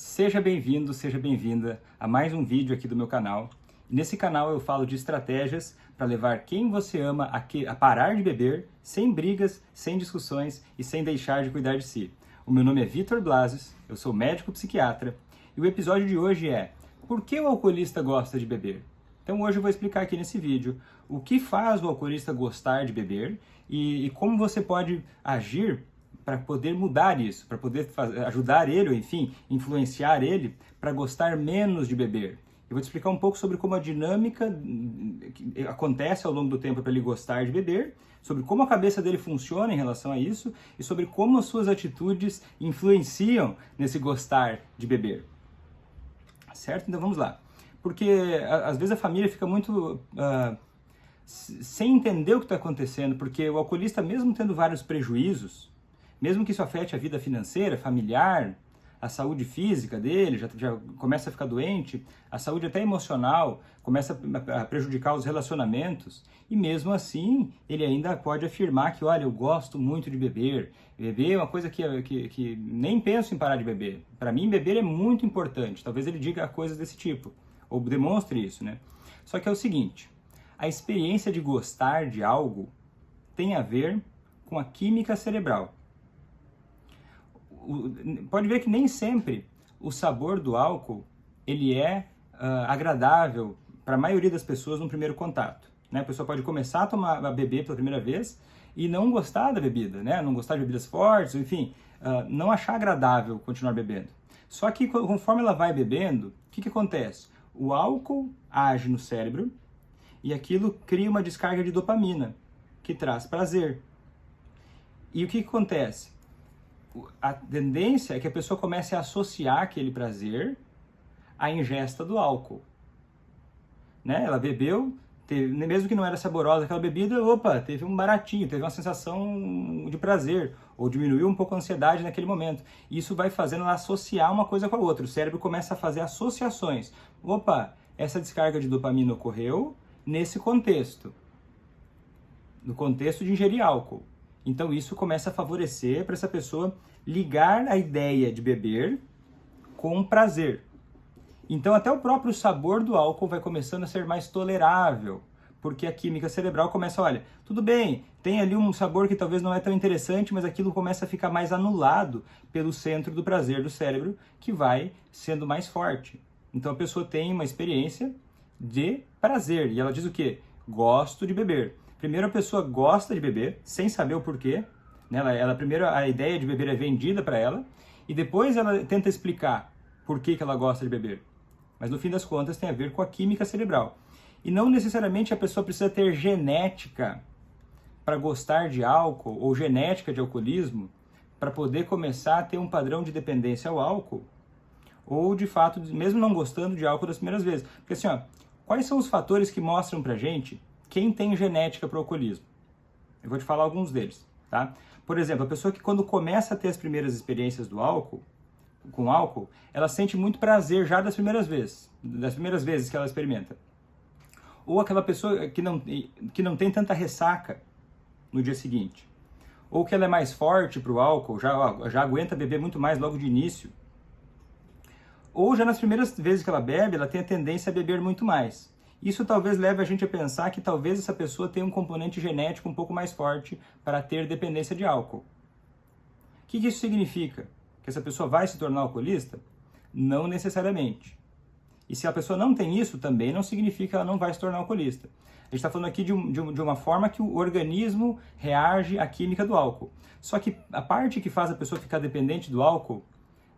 Seja bem-vindo, seja bem-vinda a mais um vídeo aqui do meu canal. Nesse canal eu falo de estratégias para levar quem você ama a parar de beber, sem brigas, sem discussões e sem deixar de cuidar de si. O meu nome é Vitor Blasius, eu sou médico psiquiatra e o episódio de hoje é: por que o alcoolista gosta de beber? Então hoje eu vou explicar aqui nesse vídeo o que faz o alcoolista gostar de beber e como você pode agir para poder mudar isso, para poder ajudar ele, ou enfim, influenciar ele para gostar menos de beber. Eu vou te explicar um pouco sobre como a dinâmica que acontece ao longo do tempo para ele gostar de beber, sobre como a cabeça dele funciona em relação a isso e sobre como as suas atitudes influenciam nesse gostar de beber. Certo? Então vamos lá. Porque às vezes a família fica muito sem entender o que está acontecendo, porque o alcoolista, mesmo tendo vários prejuízos, mesmo que isso afete a vida financeira, familiar, a saúde física dele, já começa a ficar doente, a saúde até emocional, começa a prejudicar os relacionamentos, e mesmo assim ele ainda pode afirmar que, olha, eu gosto muito de beber, beber é uma coisa que nem penso em parar de beber. Para mim, beber é muito importante, talvez ele diga coisas desse tipo, ou demonstre isso, né? Só que é o seguinte, a experiência de gostar de algo tem a ver com a química cerebral. Pode ver que nem sempre o sabor do álcool ele é agradável para a maioria das pessoas no primeiro contato, né? A pessoa pode começar a beber pela primeira vez e não gostar da bebida, né? Não gostar de bebidas fortes, enfim, não achar agradável continuar bebendo. Só que conforme ela vai bebendo, o que acontece? O álcool age no cérebro e aquilo cria uma descarga de dopamina, que traz prazer. E o que acontece? A tendência é que a pessoa comece a associar aquele prazer à ingesta do álcool. Né? Ela bebeu, mesmo que não era saborosa aquela bebida, opa, teve um baratinho, teve uma sensação de prazer, ou diminuiu um pouco a ansiedade naquele momento. Isso vai fazendo ela associar uma coisa com a outra. O cérebro começa a fazer associações. Opa, essa descarga de dopamina ocorreu nesse contexto, no contexto de ingerir álcool. Então isso começa a favorecer para essa pessoa ligar a ideia de beber com prazer. Então até o próprio sabor do álcool vai começando a ser mais tolerável, porque a química cerebral começa, olha, tudo bem, tem ali um sabor que talvez não é tão interessante, mas aquilo começa a ficar mais anulado pelo centro do prazer do cérebro, que vai sendo mais forte. Então a pessoa tem uma experiência de prazer, e ela diz o quê? Gosto de beber. Primeiro a pessoa gosta de beber, sem saber o porquê, né? Primeiro a ideia de beber é vendida para ela, e depois ela tenta explicar por que ela gosta de beber. Mas no fim das contas tem a ver com a química cerebral. E não necessariamente a pessoa precisa ter genética para gostar de álcool, ou genética de alcoolismo, para poder começar a ter um padrão de dependência ao álcool, ou de fato, mesmo não gostando de álcool das primeiras vezes. Porque assim, quais são os fatores que mostram pra gente quem tem genética para o alcoolismo? Eu vou te falar alguns deles, tá? Por exemplo, a pessoa que quando começa a ter as primeiras experiências com álcool, ela sente muito prazer já das primeiras vezes que ela experimenta. Ou aquela pessoa que não tem tanta ressaca no dia seguinte. Ou que ela é mais forte para o álcool, já aguenta beber muito mais logo de início. Ou já nas primeiras vezes que ela bebe, ela tem a tendência a beber muito mais. Isso talvez leve a gente a pensar que talvez essa pessoa tenha um componente genético um pouco mais forte para ter dependência de álcool. O que isso significa? Que essa pessoa vai se tornar alcoolista? Não necessariamente. E se a pessoa não tem isso, também não significa que ela não vai se tornar alcoolista. A gente está falando aqui de uma forma que o organismo reage à química do álcool. Só que a parte que faz a pessoa ficar dependente do álcool,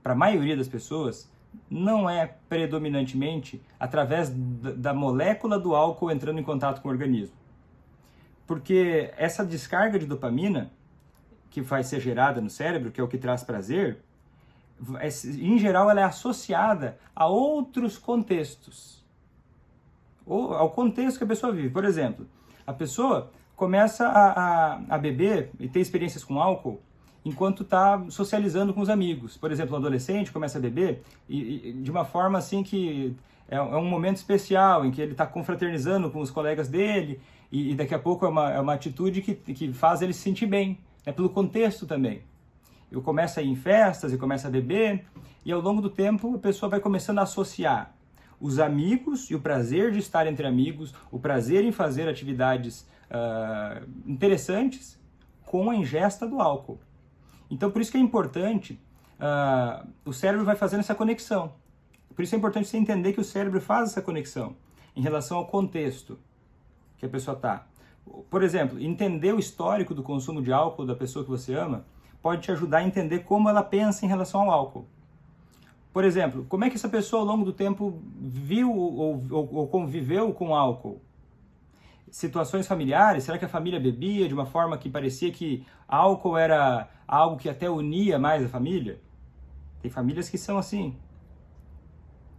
para a maioria das pessoas, não é predominantemente através da molécula do álcool entrando em contato com o organismo. Porque essa descarga de dopamina, que vai ser gerada no cérebro, que é o que traz prazer, em geral ela é associada a outros contextos. Ou ao contexto que a pessoa vive. Por exemplo, a pessoa começa a beber e ter experiências com álcool enquanto está socializando com os amigos. Por exemplo, um adolescente começa a beber e de uma forma assim que é um momento especial, em que ele está confraternizando com os colegas dele e daqui a pouco é uma atitude que faz ele se sentir bem, pelo contexto também. eu começo a ir em festas e começo a beber, e ao longo do tempo a pessoa vai começando a associar os amigos e o prazer de estar entre amigos, o prazer em fazer atividades interessantes com a ingesta do álcool. Então, por isso que é importante, o cérebro vai fazendo essa conexão. Por isso é importante você entender que o cérebro faz essa conexão em relação ao contexto que a pessoa está. Por exemplo, entender o histórico do consumo de álcool da pessoa que você ama pode te ajudar a entender como ela pensa em relação ao álcool. Por exemplo, como é que essa pessoa ao longo do tempo viu ou conviveu com álcool? Situações familiares, será que a família bebia de uma forma que parecia que álcool era algo que até unia mais a família? Tem famílias que são assim.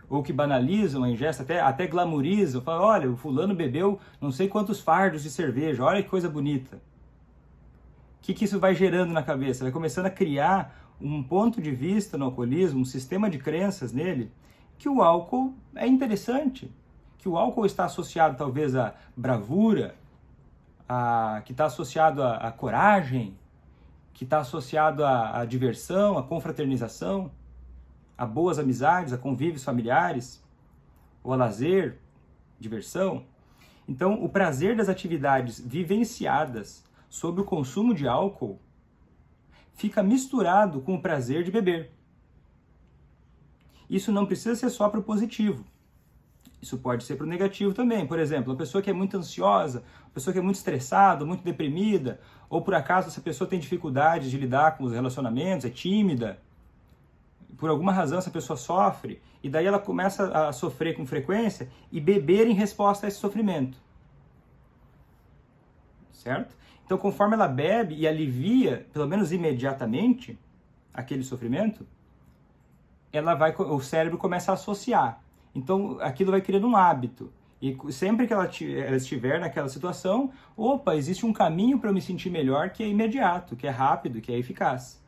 Ou que banalizam a ingesta, até glamorizam, falam, olha, o fulano bebeu não sei quantos fardos de cerveja, olha que coisa bonita. O que isso vai gerando na cabeça? Vai começando a criar um ponto de vista no alcoolismo, um sistema de crenças nele, que o álcool é interessante, que o álcool está associado talvez à bravura, que está associado à coragem, que está associado à diversão, à confraternização, a boas amizades, a convívios familiares, ou a lazer, diversão. Então, o prazer das atividades vivenciadas sob o consumo de álcool fica misturado com o prazer de beber. Isso não precisa ser só para o positivo. Isso pode ser para o negativo também. Por exemplo, uma pessoa que é muito ansiosa, uma pessoa que é muito estressada, muito deprimida, ou por acaso essa pessoa tem dificuldade de lidar com os relacionamentos, é tímida, por alguma razão essa pessoa sofre, e daí ela começa a sofrer com frequência e beber em resposta a esse sofrimento. Certo? Então, conforme ela bebe e alivia, pelo menos imediatamente, aquele sofrimento, o cérebro começa a associar. Então, aquilo vai criando um hábito. E sempre que ela estiver naquela situação, opa, existe um caminho para eu me sentir melhor que é imediato, que é rápido, que é eficaz.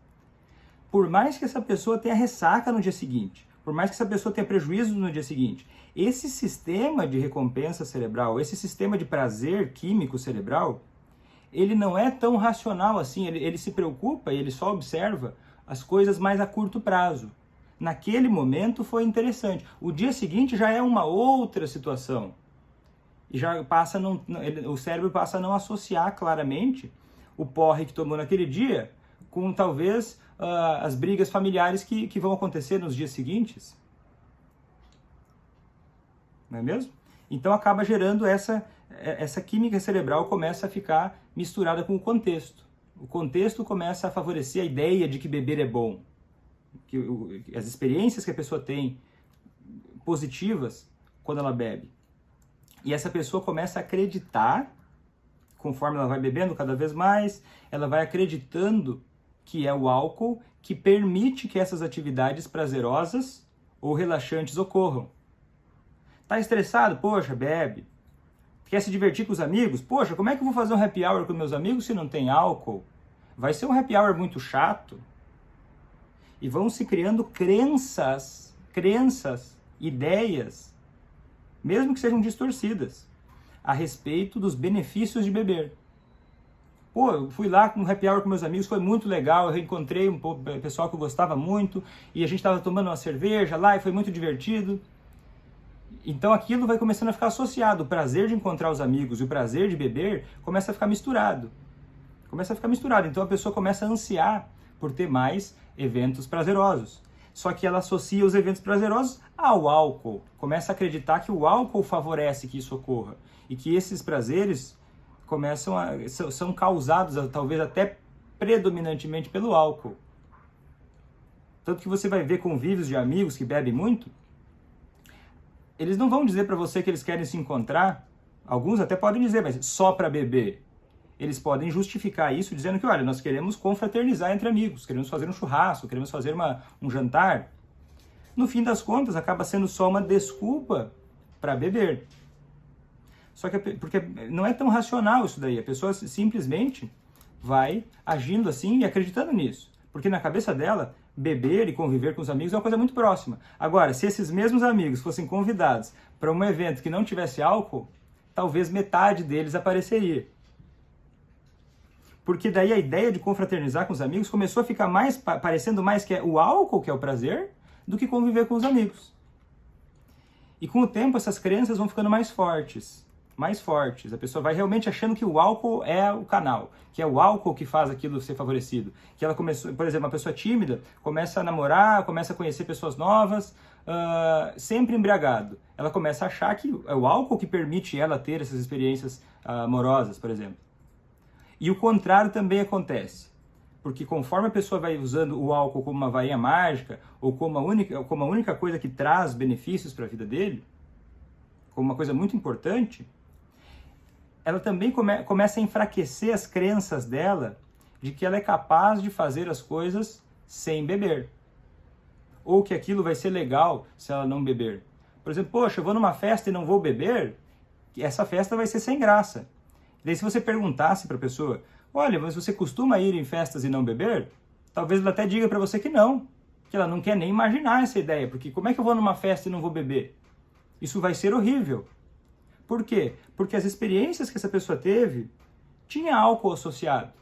Por mais que essa pessoa tenha ressaca no dia seguinte, por mais que essa pessoa tenha prejuízo no dia seguinte, esse sistema de recompensa cerebral, esse sistema de prazer químico cerebral, ele não é tão racional assim, ele se preocupa e ele só observa as coisas mais a curto prazo. Naquele momento foi interessante. O dia seguinte já é uma outra situação. E já passa o cérebro passa a não associar claramente o porre que tomou naquele dia com talvez as brigas familiares que vão acontecer nos dias seguintes. Não é mesmo? Então acaba gerando essa química cerebral, começa a ficar misturada com o contexto. O contexto começa a favorecer a ideia de que beber é bom. Que as experiências que a pessoa tem positivas quando ela bebe. E essa pessoa começa a acreditar, conforme ela vai bebendo cada vez mais, ela vai acreditando que é o álcool que permite que essas atividades prazerosas ou relaxantes ocorram. Tá estressado? Poxa, bebe. Quer se divertir com os amigos? Poxa, como é que eu vou fazer um happy hour com meus amigos se não tem álcool? Vai ser um happy hour muito chato. E vão se criando crenças, ideias, mesmo que sejam distorcidas, a respeito dos benefícios de beber. Pô, eu fui lá com um happy hour com meus amigos, foi muito legal, eu reencontrei um pessoal que eu gostava muito, e a gente estava tomando uma cerveja lá e foi muito divertido. Então aquilo vai começando a ficar associado, o prazer de encontrar os amigos e o prazer de beber começa a ficar misturado. Então a pessoa começa a ansiar por ter mais eventos prazerosos. Só que ela associa os eventos prazerosos ao álcool. Começa a acreditar que o álcool favorece que isso ocorra. E que esses prazeres são causados, talvez até predominantemente, pelo álcool. Tanto que você vai ver convívios de amigos que bebem muito, eles não vão dizer para você que eles querem se encontrar, alguns até podem dizer, mas só para beber. Eles podem justificar isso dizendo que, olha, nós queremos confraternizar entre amigos, queremos fazer um churrasco, queremos fazer um jantar. No fim das contas, acaba sendo só uma desculpa para beber. Só que porque não é tão racional isso daí, a pessoa simplesmente vai agindo assim e acreditando nisso. Porque na cabeça dela, beber e conviver com os amigos é uma coisa muito próxima. Agora, se esses mesmos amigos fossem convidados para um evento que não tivesse álcool, talvez metade deles apareceria. Porque daí a ideia de confraternizar com os amigos começou a ficar mais parecendo mais que é o álcool que é o prazer do que conviver com os amigos. E com o tempo essas crenças vão ficando mais fortes. Mais fortes. A pessoa vai realmente achando que o álcool é o canal, que é o álcool que faz aquilo ser favorecido. Que ela começou, por exemplo, uma pessoa tímida começa a namorar, começa a conhecer pessoas novas, sempre embriagado. Ela começa a achar que é o álcool que permite ela ter essas experiências amorosas, por exemplo. E o contrário também acontece. Porque conforme a pessoa vai usando o álcool como uma varinha mágica, ou como a única coisa que traz benefícios para a vida dele, como uma coisa muito importante, ela também começa a enfraquecer as crenças dela de que ela é capaz de fazer as coisas sem beber. Ou que aquilo vai ser legal se ela não beber. Por exemplo, poxa, eu vou numa festa e não vou beber, essa festa vai ser sem graça. E daí se você perguntasse para a pessoa, olha, mas você costuma ir em festas e não beber? Talvez ela até diga para você que não, que ela não quer nem imaginar essa ideia, porque como é que eu vou numa festa e não vou beber? Isso vai ser horrível. Por quê? Porque as experiências que essa pessoa teve tinha álcool associado.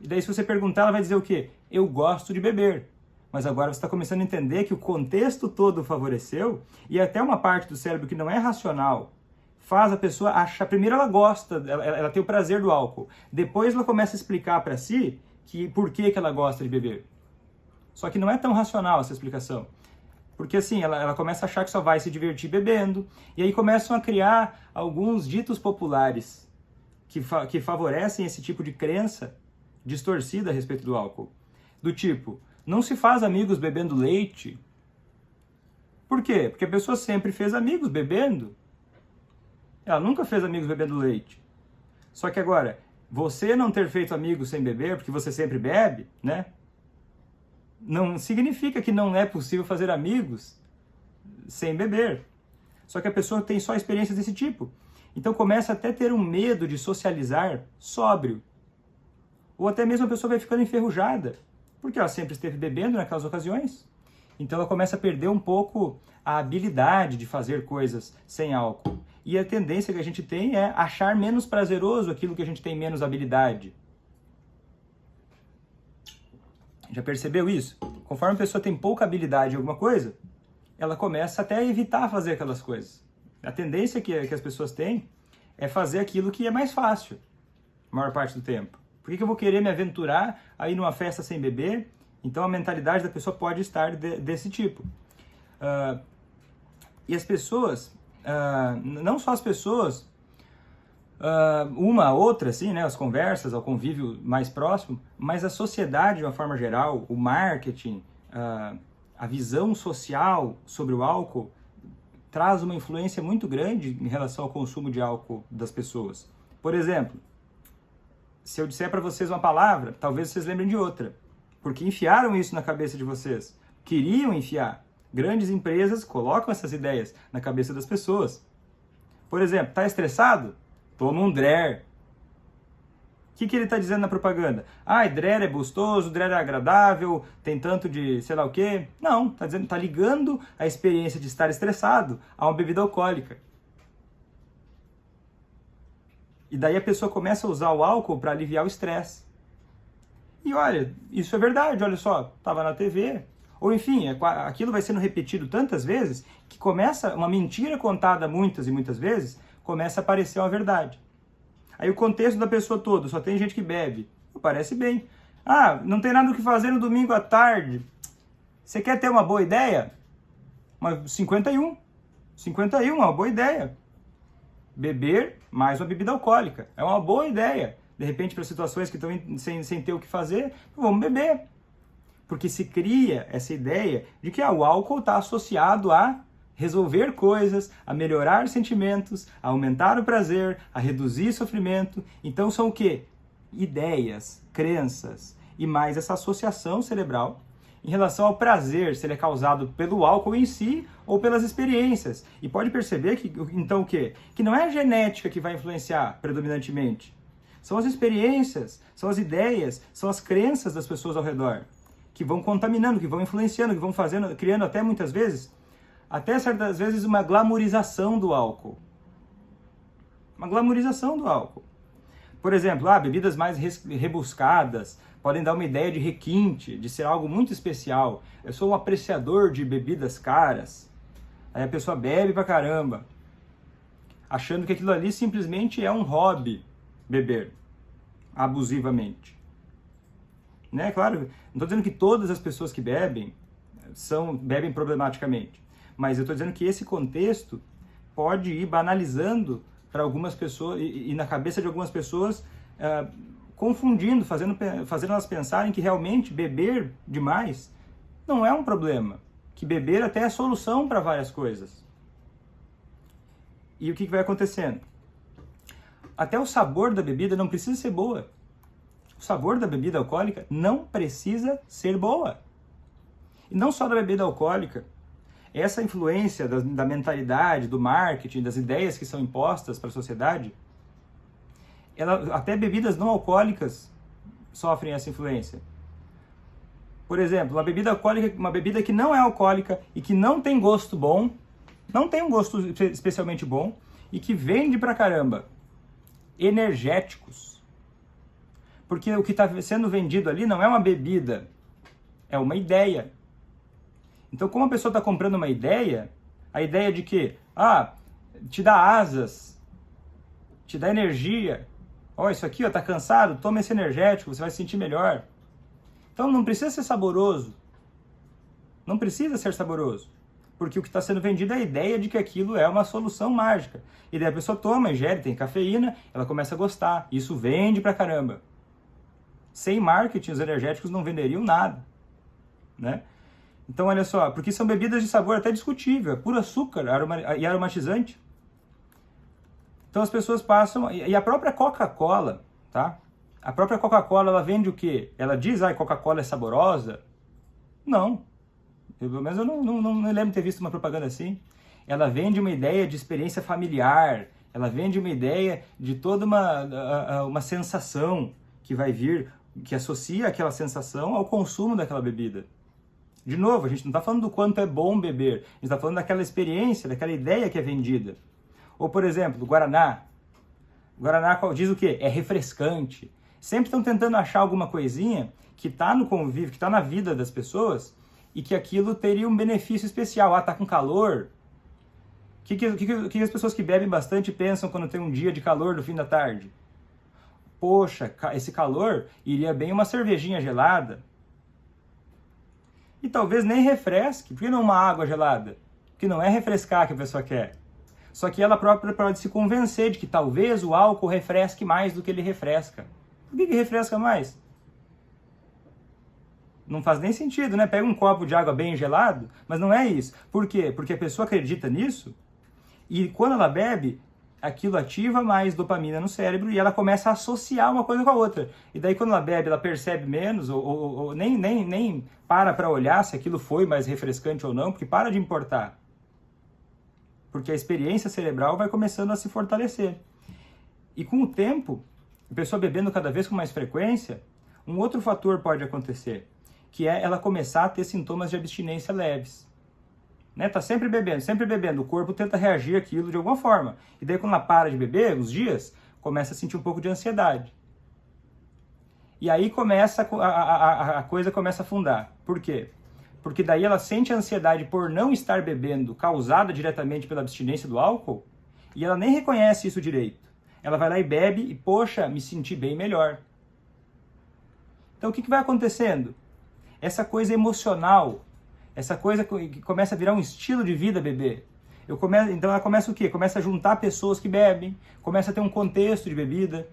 E daí se você perguntar, ela vai dizer o quê? Eu gosto de beber. Mas agora você está começando a entender que o contexto todo favoreceu e até uma parte do cérebro que não é racional faz a pessoa achar, primeiro ela gosta, ela tem o prazer do álcool. Depois ela começa a explicar para si por que ela gosta de beber. Só que não é tão racional essa explicação. Porque assim, ela começa a achar que só vai se divertir bebendo, e aí começam a criar alguns ditos populares que favorecem esse tipo de crença distorcida a respeito do álcool. Do tipo, não se faz amigos bebendo leite. Por quê? Porque a pessoa sempre fez amigos bebendo. Ela nunca fez amigos bebendo leite. Só que agora, você não ter feito amigos sem beber, porque você sempre bebe, né? Não significa que não é possível fazer amigos sem beber. Só que a pessoa tem só experiências desse tipo. Então começa até a ter um medo de socializar sóbrio. Ou até mesmo a pessoa vai ficando enferrujada, porque ela sempre esteve bebendo naquelas ocasiões. Então ela começa a perder um pouco a habilidade de fazer coisas sem álcool. E a tendência que a gente tem é achar menos prazeroso aquilo que a gente tem menos habilidade. Já percebeu isso? Conforme a pessoa tem pouca habilidade em alguma coisa, ela começa até a evitar fazer aquelas coisas. A tendência que as pessoas têm é fazer aquilo que é mais fácil, a maior parte do tempo. Por que eu vou querer me aventurar a ir numa festa sem beber? Então a mentalidade da pessoa pode estar desse tipo. E as pessoas, não só as pessoas, uma a outra, assim, né, as conversas, o convívio mais próximo, mas a sociedade de uma forma geral, o marketing, a visão social sobre o álcool, traz uma influência muito grande em relação ao consumo de álcool das pessoas. Por exemplo, se eu disser para vocês uma palavra, talvez vocês lembrem de outra, porque enfiaram isso na cabeça de vocês, queriam enfiar. Grandes empresas colocam essas ideias na cabeça das pessoas. Por exemplo, está estressado? Toma um Dreher. O que ele está dizendo na propaganda? Dreher é gostoso, Dreher é agradável, tem tanto de sei lá o quê. Não, está ligando a experiência de estar estressado a uma bebida alcoólica. E daí a pessoa começa a usar o álcool para aliviar o estresse. E olha, isso é verdade, olha só, estava na TV. Ou enfim, aquilo vai sendo repetido tantas vezes que começa uma mentira contada muitas e muitas vezes, começa a parecer uma verdade. Aí o contexto da pessoa toda, só tem gente que bebe. Parece bem. Não tem nada o que fazer no domingo à tarde. Você quer ter uma boa ideia? 51. 51 é uma boa ideia. Beber mais uma bebida alcoólica. É uma boa ideia. De repente, para situações que estão sem ter o que fazer, vamos beber. Porque se cria essa ideia de que o álcool está associado a resolver coisas, a melhorar sentimentos, a aumentar o prazer, a reduzir sofrimento. Então são o quê? Ideias, crenças e mais essa associação cerebral em relação ao prazer, se ele é causado pelo álcool em si ou pelas experiências. E pode perceber que, então, o quê? Que não é a genética que vai influenciar predominantemente. São as experiências, são as ideias, são as crenças das pessoas ao redor que vão contaminando, que vão influenciando, que vão fazendo, criando até muitas vezes, até certas vezes, uma glamorização do álcool. Uma glamorização do álcool. Por exemplo, bebidas mais rebuscadas podem dar uma ideia de requinte, de ser algo muito especial. Eu sou um apreciador de bebidas caras. Aí a pessoa bebe pra caramba, achando que aquilo ali simplesmente é um hobby, beber abusivamente. Né? Claro, não estou dizendo que todas as pessoas que bebem bebem problematicamente, mas eu estou dizendo que esse contexto pode ir banalizando para algumas pessoas e na cabeça de algumas pessoas, confundindo, fazendo elas pensarem que realmente beber demais não é um problema, que beber até é solução para várias coisas. E o que vai acontecendo? Até o sabor da bebida não precisa ser boa. O sabor da bebida alcoólica não precisa ser boa. E não só da bebida alcoólica. Essa influência da mentalidade, do marketing, das ideias que são impostas para a sociedade, até bebidas não alcoólicas sofrem essa influência. Por exemplo, uma bebida alcoólica, uma bebida que não é alcoólica e que não tem gosto bom, não tem um gosto especialmente bom, e que vende pra caramba energéticos. Porque o que está sendo vendido ali não é uma bebida, é uma ideia. Então, como a pessoa está comprando uma ideia, a ideia de que, te dá asas, te dá energia, isso aqui, tá cansado, toma esse energético, você vai se sentir melhor. Então, não precisa ser saboroso. Não precisa ser saboroso. Porque o que está sendo vendido é a ideia de que aquilo é uma solução mágica. E daí a pessoa toma, ingere, tem cafeína, ela começa a gostar. Isso vende pra caramba. Sem marketing, os energéticos não venderiam nada, né? Então, olha só, porque são bebidas de sabor até discutível, é puro açúcar e aromatizante. Então as pessoas passam, e a própria Coca-Cola, tá? A própria Coca-Cola, ela vende o quê? Ela diz, Coca-Cola é saborosa? Não. Pelo menos eu não lembro de ter visto uma propaganda assim. Ela vende uma ideia de experiência familiar, ela vende uma ideia de toda uma sensação que vai vir, que associa aquela sensação ao consumo daquela bebida. De novo, a gente não está falando do quanto é bom beber, a gente está falando daquela experiência, daquela ideia que é vendida. Ou, por exemplo, o Guaraná. O Guaraná diz o quê? É refrescante. Sempre estão tentando achar alguma coisinha que está no convívio, que está na vida das pessoas e que aquilo teria um benefício especial. Tá com calor? O que as pessoas que bebem bastante pensam quando tem um dia de calor no fim da tarde? Poxa, esse calor iria bem uma cervejinha gelada. E talvez nem refresque. Por que não uma água gelada? Porque não é refrescar que a pessoa quer. Só que ela própria pode se convencer de que talvez o álcool refresque mais do que ele refresca. Por que refresca mais? Não faz nem sentido, né? Pega um copo de água bem gelado, mas não é isso. Por quê? Porque a pessoa acredita nisso e quando ela bebe, aquilo ativa mais dopamina no cérebro e ela começa a associar uma coisa com a outra. E daí quando ela bebe, ela percebe menos ou nem para olhar se aquilo foi mais refrescante ou não, porque para de importar. Porque a experiência cerebral vai começando a se fortalecer. E com o tempo, a pessoa bebendo cada vez com mais frequência, um outro fator pode acontecer, que é ela começar a ter sintomas de abstinência leves. Né? Tá sempre bebendo, o corpo tenta reagir àquilo de alguma forma. E daí quando ela para de beber, uns dias, começa a sentir um pouco de ansiedade. E aí a coisa começa a afundar. Por quê? Porque daí ela sente a ansiedade por não estar bebendo, causada diretamente pela abstinência do álcool, e ela nem reconhece isso direito. Ela vai lá e bebe e, poxa, me senti bem melhor. Então o que vai acontecendo? Essa coisa emocional, essa coisa que começa a virar um estilo de vida beber. Então ela começa o quê? Começa a juntar pessoas que bebem, começa a ter um contexto de bebida.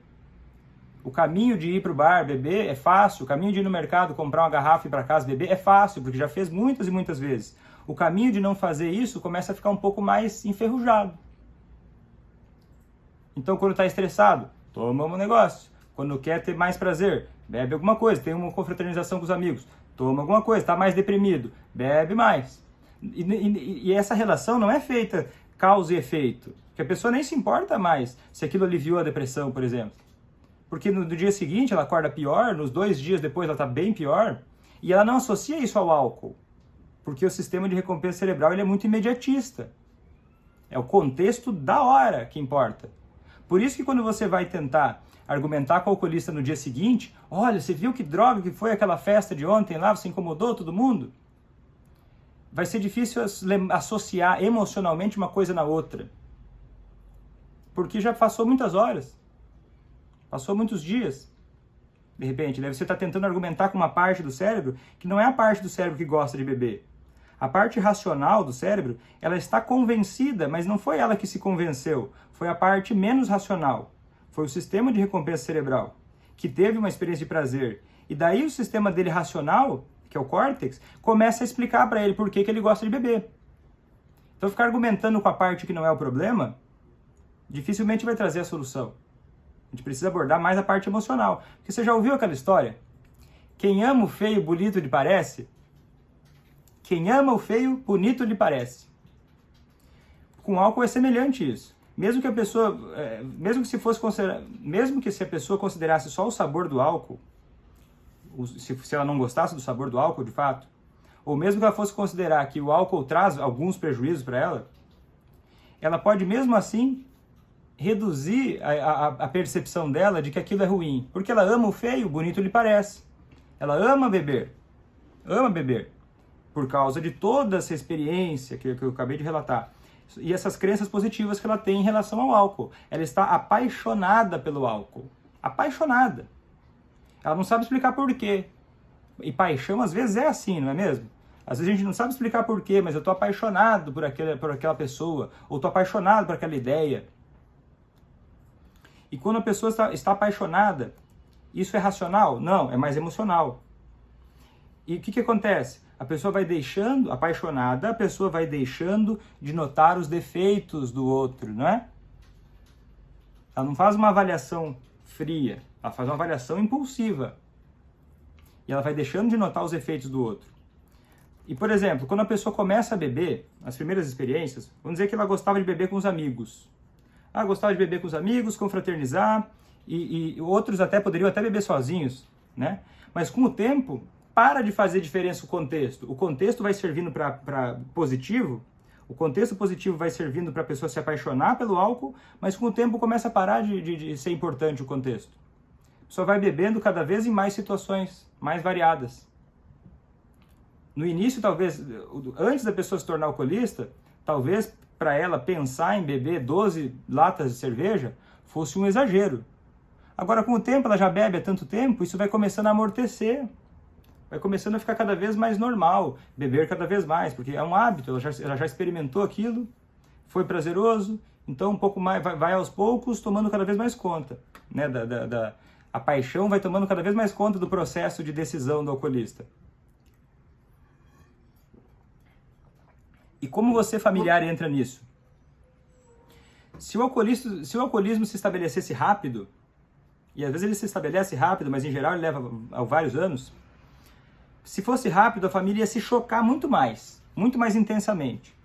O caminho de ir para o bar beber é fácil, o caminho de ir no mercado comprar uma garrafa e ir para casa beber é fácil, porque já fez muitas e muitas vezes. O caminho de não fazer isso começa a ficar um pouco mais enferrujado. Então quando está estressado, toma um negócio. Quando quer ter mais prazer, bebe alguma coisa, tem uma confraternização com os amigos, toma alguma coisa, está mais deprimido, bebe mais. E essa relação não é feita causa e efeito, porque a pessoa nem se importa mais se aquilo aliviou a depressão, por exemplo. Porque no dia seguinte ela acorda pior, nos 2 dias depois ela está bem pior, e ela não associa isso ao álcool, porque o sistema de recompensa cerebral ele é muito imediatista. É o contexto da hora que importa. Por isso que quando você vai tentar argumentar com o alcoolista no dia seguinte, olha, você viu que droga que foi aquela festa de ontem lá, você incomodou todo mundo? Vai ser difícil associar emocionalmente uma coisa na outra. Porque já passou muitas horas, passou muitos dias. De repente, né? Você está tentando argumentar com uma parte do cérebro que não é a parte do cérebro que gosta de beber. A parte racional do cérebro, ela está convencida, mas não foi ela que se convenceu. Foi a parte menos racional. Foi o sistema de recompensa cerebral, que teve uma experiência de prazer. E daí o sistema dele racional, que é o córtex, começa a explicar para ele por que ele gosta de beber. Então ficar argumentando com a parte que não é o problema, dificilmente vai trazer a solução. A gente precisa abordar mais a parte emocional. Porque você já ouviu aquela história? Quem ama o feio, bonito lhe parece? Quem ama o feio, bonito lhe parece. Com álcool é semelhante isso. Mesmo que a pessoa, mesmo que se a pessoa considerasse só o sabor do álcool, se ela não gostasse do sabor do álcool de fato, ou mesmo que ela fosse considerar que o álcool traz alguns prejuízos para ela pode mesmo assim reduzir a percepção dela de que aquilo é ruim. Porque ela ama o feio, bonito lhe parece. Ela ama beber. Ama beber. Por causa de toda essa experiência que eu acabei de relatar. E essas crenças positivas que ela tem em relação ao álcool. Ela está apaixonada pelo álcool. Apaixonada. Ela não sabe explicar por quê. E paixão às vezes é assim, não é mesmo? Às vezes a gente não sabe explicar por quê, mas eu estou apaixonado por aquela pessoa. Ou estou apaixonado por aquela ideia. E quando a pessoa está apaixonada, isso é racional? Não, é mais emocional. E o que acontece? A pessoa vai deixando, apaixonada, a pessoa vai deixando de notar os defeitos do outro, não é? Ela não faz uma avaliação fria, ela faz uma avaliação impulsiva. E ela vai deixando de notar os efeitos do outro. E, por exemplo, quando a pessoa começa a beber, as primeiras experiências, vamos dizer que ela gostava de beber com os amigos. Gostava de beber com os amigos, confraternizar, e outros até poderiam até beber sozinhos, né? Mas com o tempo, para de fazer diferença o contexto. O contexto vai servindo para positivo, o contexto positivo vai servindo para a pessoa se apaixonar pelo álcool, mas com o tempo começa a parar de ser importante o contexto. A pessoa vai bebendo cada vez em mais situações, mais variadas. No início, talvez, antes da pessoa se tornar alcoolista, talvez para ela pensar em beber 12 latas de cerveja fosse um exagero. Agora, com o tempo, ela já bebe há tanto tempo, isso vai começando a amortecer. Vai começando a ficar cada vez mais normal, beber cada vez mais, porque é um hábito, ela já experimentou aquilo, foi prazeroso, então um pouco mais, vai aos poucos tomando cada vez mais conta, né? A paixão vai tomando cada vez mais conta do processo de decisão do alcoolista. E como você, familiar, entra nisso? Se o alcoolismo se estabelecesse rápido, e às vezes ele se estabelece rápido, mas em geral ele leva vários anos, se fosse rápido, a família ia se chocar muito mais intensamente.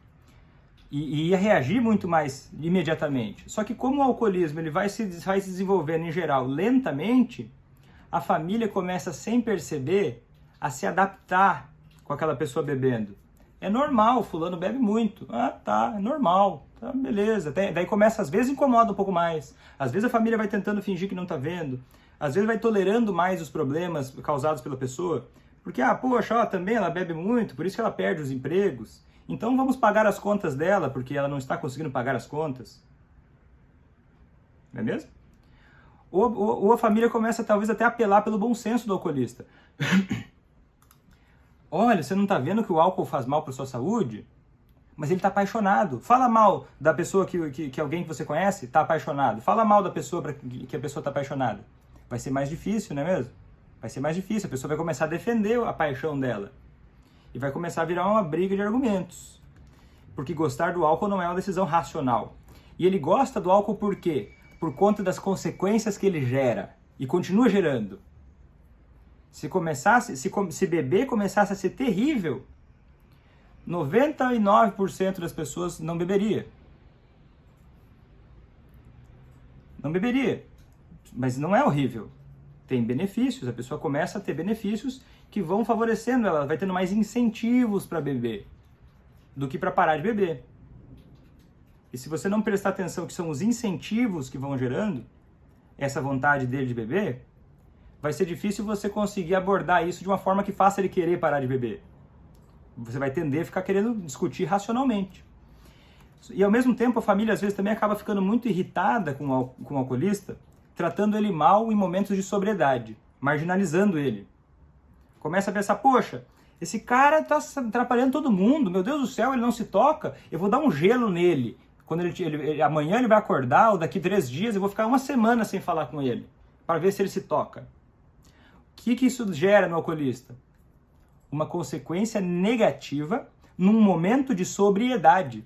E ia reagir muito mais imediatamente. Só que como o alcoolismo ele vai se desenvolvendo em geral lentamente, a família começa sem perceber a se adaptar com aquela pessoa bebendo. É normal, fulano bebe muito. Tá, é normal. Tá, beleza. Daí começa, às vezes incomoda um pouco mais. Às vezes a família vai tentando fingir que não tá vendo. Às vezes vai tolerando mais os problemas causados pela pessoa. Porque, poxa, também ela bebe muito, por isso que ela perde os empregos. Então vamos pagar as contas dela, porque ela não está conseguindo pagar as contas. Não é mesmo? Ou a família começa talvez até a apelar pelo bom senso do alcoolista. Olha, você não está vendo que o álcool faz mal para a sua saúde? Mas ele está apaixonado. Fala mal da pessoa que alguém que você conhece está apaixonado. Fala mal da pessoa que a pessoa está apaixonada. Vai ser mais difícil, não é mesmo? Vai ser mais difícil. A pessoa vai começar a defender a paixão dela. E vai começar a virar uma briga de argumentos. Porque gostar do álcool não é uma decisão racional. E ele gosta do álcool por quê? Por conta das consequências que ele gera. E continua gerando. Se beber começasse a ser terrível, 99% das pessoas não beberia. Não beberia. Mas não é horrível. Tem benefícios. A pessoa começa a ter benefícios que vão favorecendo ela. Ela vai tendo mais incentivos para beber do que para parar de beber. E se você não prestar atenção que são os incentivos que vão gerando, essa vontade dele de beber, vai ser difícil você conseguir abordar isso de uma forma que faça ele querer parar de beber. Você vai tender a ficar querendo discutir racionalmente. E ao mesmo tempo a família às vezes também acaba ficando muito irritada com o alcoolista, tratando ele mal em momentos de sobriedade, marginalizando ele. Começa a pensar, poxa, esse cara tá atrapalhando todo mundo, meu Deus do céu, ele não se toca, eu vou dar um gelo nele. Quando amanhã ele vai acordar, ou daqui 3 dias, eu vou ficar 1 semana sem falar com ele, para ver se ele se toca. O que isso gera no alcoolista? Uma consequência negativa num momento de sobriedade.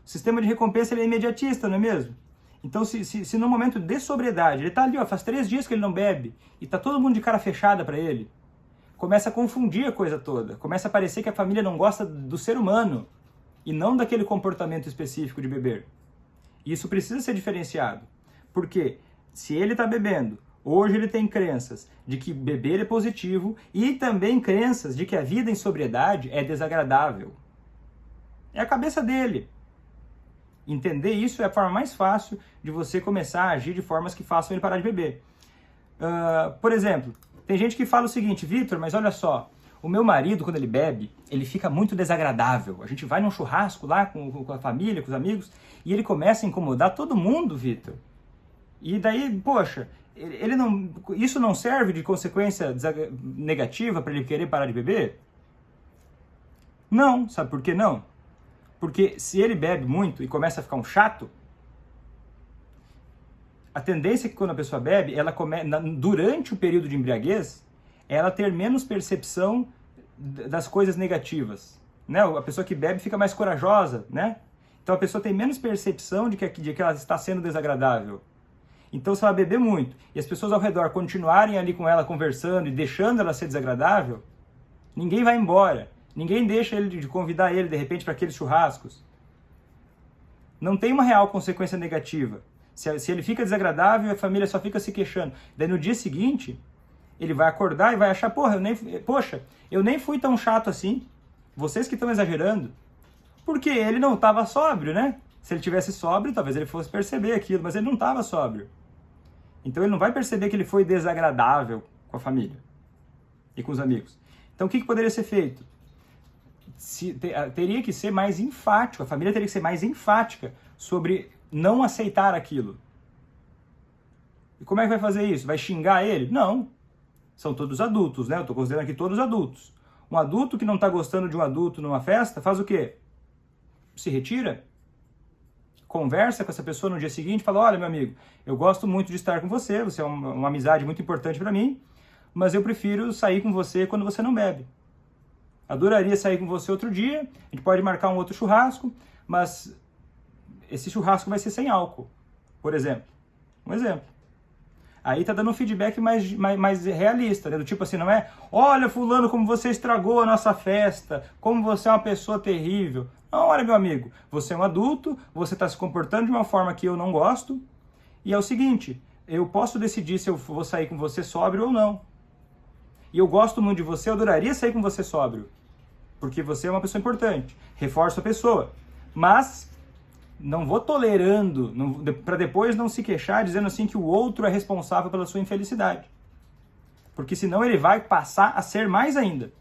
O sistema de recompensa ele é imediatista, não é mesmo? Então, se no momento de sobriedade, ele está ali, ó, faz 3 dias que ele não bebe, e está todo mundo de cara fechada para ele, começa a confundir a coisa toda, começa a parecer que a família não gosta do ser humano, e não daquele comportamento específico de beber. E isso precisa ser diferenciado, porque se ele está bebendo, hoje ele tem crenças de que beber é positivo, e também crenças de que a vida em sobriedade é desagradável. É a cabeça dele. Entender isso é a forma mais fácil de você começar a agir de formas que façam ele parar de beber. Por exemplo, tem gente que fala o seguinte, Vitor, mas olha só, o meu marido, quando ele bebe, ele fica muito desagradável. A gente vai num churrasco lá com a família, com os amigos, e ele começa a incomodar todo mundo, Vitor. E daí, poxa, isso não serve de consequência negativa para ele querer parar de beber? Não, sabe por que não? Porque se ele bebe muito e começa a ficar um chato, a tendência é que quando a pessoa bebe, durante o período de embriaguez, ela ter menos percepção das coisas negativas. Né? A pessoa que bebe fica mais corajosa, né? Então a pessoa tem menos percepção de que ela está sendo desagradável. Então se ela beber muito e as pessoas ao redor continuarem ali com ela conversando e deixando ela ser desagradável, ninguém vai embora. Ninguém deixa ele de convidar ele, de repente, para aqueles churrascos. Não tem uma real consequência negativa. Se ele fica desagradável, a família só fica se queixando. Daí no dia seguinte, ele vai acordar e vai achar, poxa, eu nem fui tão chato assim. Vocês que estão exagerando. Porque ele não estava sóbrio, né? Se ele tivesse sóbrio, talvez ele fosse perceber aquilo, mas ele não estava sóbrio. Então ele não vai perceber que ele foi desagradável com a família e com os amigos. Então o que poderia ser feito? Teria que ser mais enfático, a família teria que ser mais enfática sobre não aceitar aquilo. E como é que vai fazer isso? Vai xingar ele? Não. São todos adultos, né? Eu estou considerando aqui todos adultos. Um adulto que não está gostando de um adulto numa festa, faz o quê? Se retira, conversa com essa pessoa no dia seguinte, fala, olha meu amigo, eu gosto muito de estar com você, você é uma amizade muito importante para mim, mas eu prefiro sair com você quando você não bebe. Adoraria sair com você outro dia, a gente pode marcar um outro churrasco, mas esse churrasco vai ser sem álcool, por exemplo. Um exemplo. Aí tá dando um feedback mais realista, né? Do tipo assim, não é, olha fulano como você estragou a nossa festa, como você é uma pessoa terrível. Não, olha meu amigo, você é um adulto, você está se comportando de uma forma que eu não gosto, e é o seguinte, eu posso decidir se eu vou sair com você sóbrio ou não. E eu gosto muito de você, eu adoraria sair com você sóbrio. Porque você é uma pessoa importante. Reforço a pessoa. Mas não vou tolerando, para depois não se queixar dizendo assim que o outro é responsável pela sua infelicidade. Porque senão ele vai passar a ser mais ainda.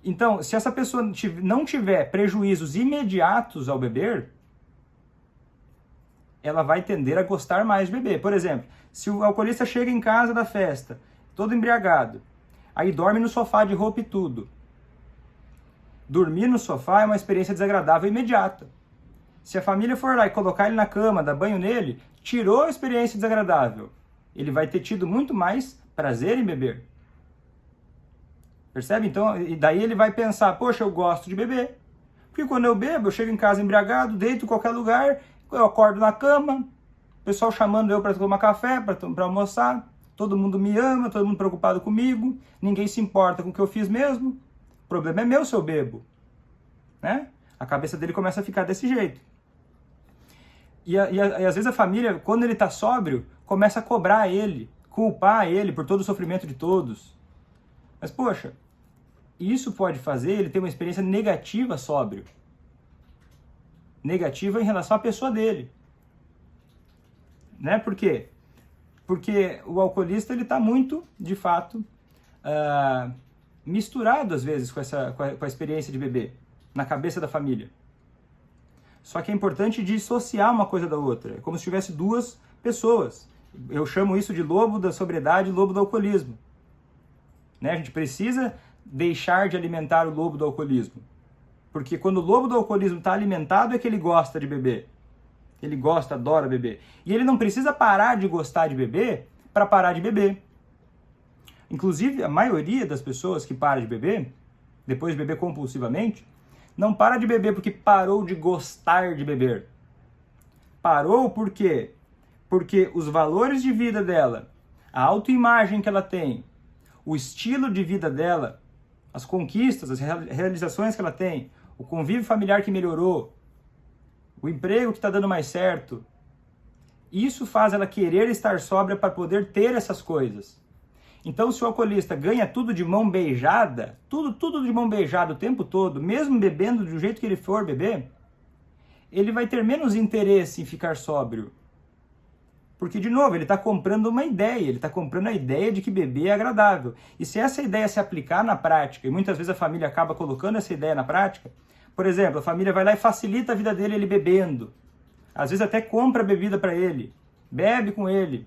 Então, se essa pessoa não tiver prejuízos imediatos ao beber, ela vai tender a gostar mais de beber. Por exemplo, se o alcoolista chega em casa da festa, todo embriagado, aí dorme no sofá de roupa e tudo. Dormir no sofá é uma experiência desagradável imediata. Se a família for lá e colocar ele na cama, dar banho nele, tirou a experiência desagradável. Ele vai ter tido muito mais prazer em beber. Percebe? Então, e daí ele vai pensar, poxa, eu gosto de beber. Porque quando eu bebo, eu chego em casa embriagado, deito em qualquer lugar, eu acordo na cama, o pessoal chamando eu para tomar café, para almoçar, todo mundo me ama, todo mundo preocupado comigo, ninguém se importa com o que eu fiz mesmo, o problema é meu se eu bebo. Né? A cabeça dele começa a ficar desse jeito. E às vezes a família, quando ele está sóbrio, começa a cobrar ele, culpar ele por todo o sofrimento de todos. Mas, poxa, isso pode fazer ele ter uma experiência negativa sóbrio. Negativa em relação à pessoa dele. né? Por quê? Porque o alcoolista ele está muito, de fato, misturado às vezes com a experiência de beber, na cabeça da família. Só que é importante dissociar uma coisa da outra, é como se tivesse duas pessoas. Eu chamo isso de lobo da sobriedade e lobo do alcoolismo. Né? A gente precisa deixar de alimentar o lobo do alcoolismo. Porque quando o lobo do alcoolismo está alimentado é que ele gosta de beber. Ele gosta, adora beber. E ele não precisa parar de gostar de beber para parar de beber. Inclusive, a maioria das pessoas que para de beber, depois de beber compulsivamente, não para de beber porque parou de gostar de beber. Parou por quê? Porque os valores de vida dela, a autoimagem que ela tem, o estilo de vida dela, as conquistas, as realizações que ela tem, o convívio familiar que melhorou, o emprego que está dando mais certo, isso faz ela querer estar sóbria para poder ter essas coisas. Então, se o alcoolista ganha tudo de mão beijada, tudo de mão beijada o tempo todo, mesmo bebendo do jeito que ele for beber, ele vai ter menos interesse em ficar sóbrio. Porque, de novo, ele está comprando uma ideia, ele está comprando a ideia de que beber é agradável. E se essa ideia se aplicar na prática, e muitas vezes a família acaba colocando essa ideia na prática, por exemplo, a família vai lá e facilita a vida dele ele bebendo. Às vezes até compra bebida para ele, bebe com ele.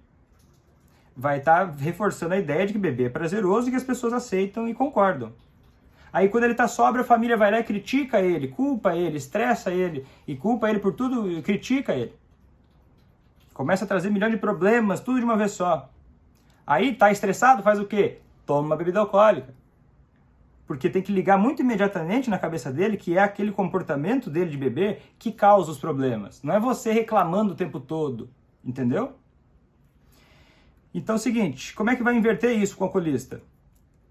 Vai estar reforçando a ideia de que beber é prazeroso e que as pessoas aceitam e concordam. Aí quando ele está sóbrio, a família vai lá e critica ele, culpa ele, estressa ele, e culpa ele por tudo, e critica ele. Começa a trazer milhões de problemas, tudo de uma vez só. Aí tá estressado, faz o quê? Toma uma bebida alcoólica. Porque tem que ligar muito imediatamente na cabeça dele que é aquele comportamento dele de beber que causa os problemas. Não é você reclamando o tempo todo, entendeu? Então é o seguinte, como é que vai inverter isso com o alcoolista?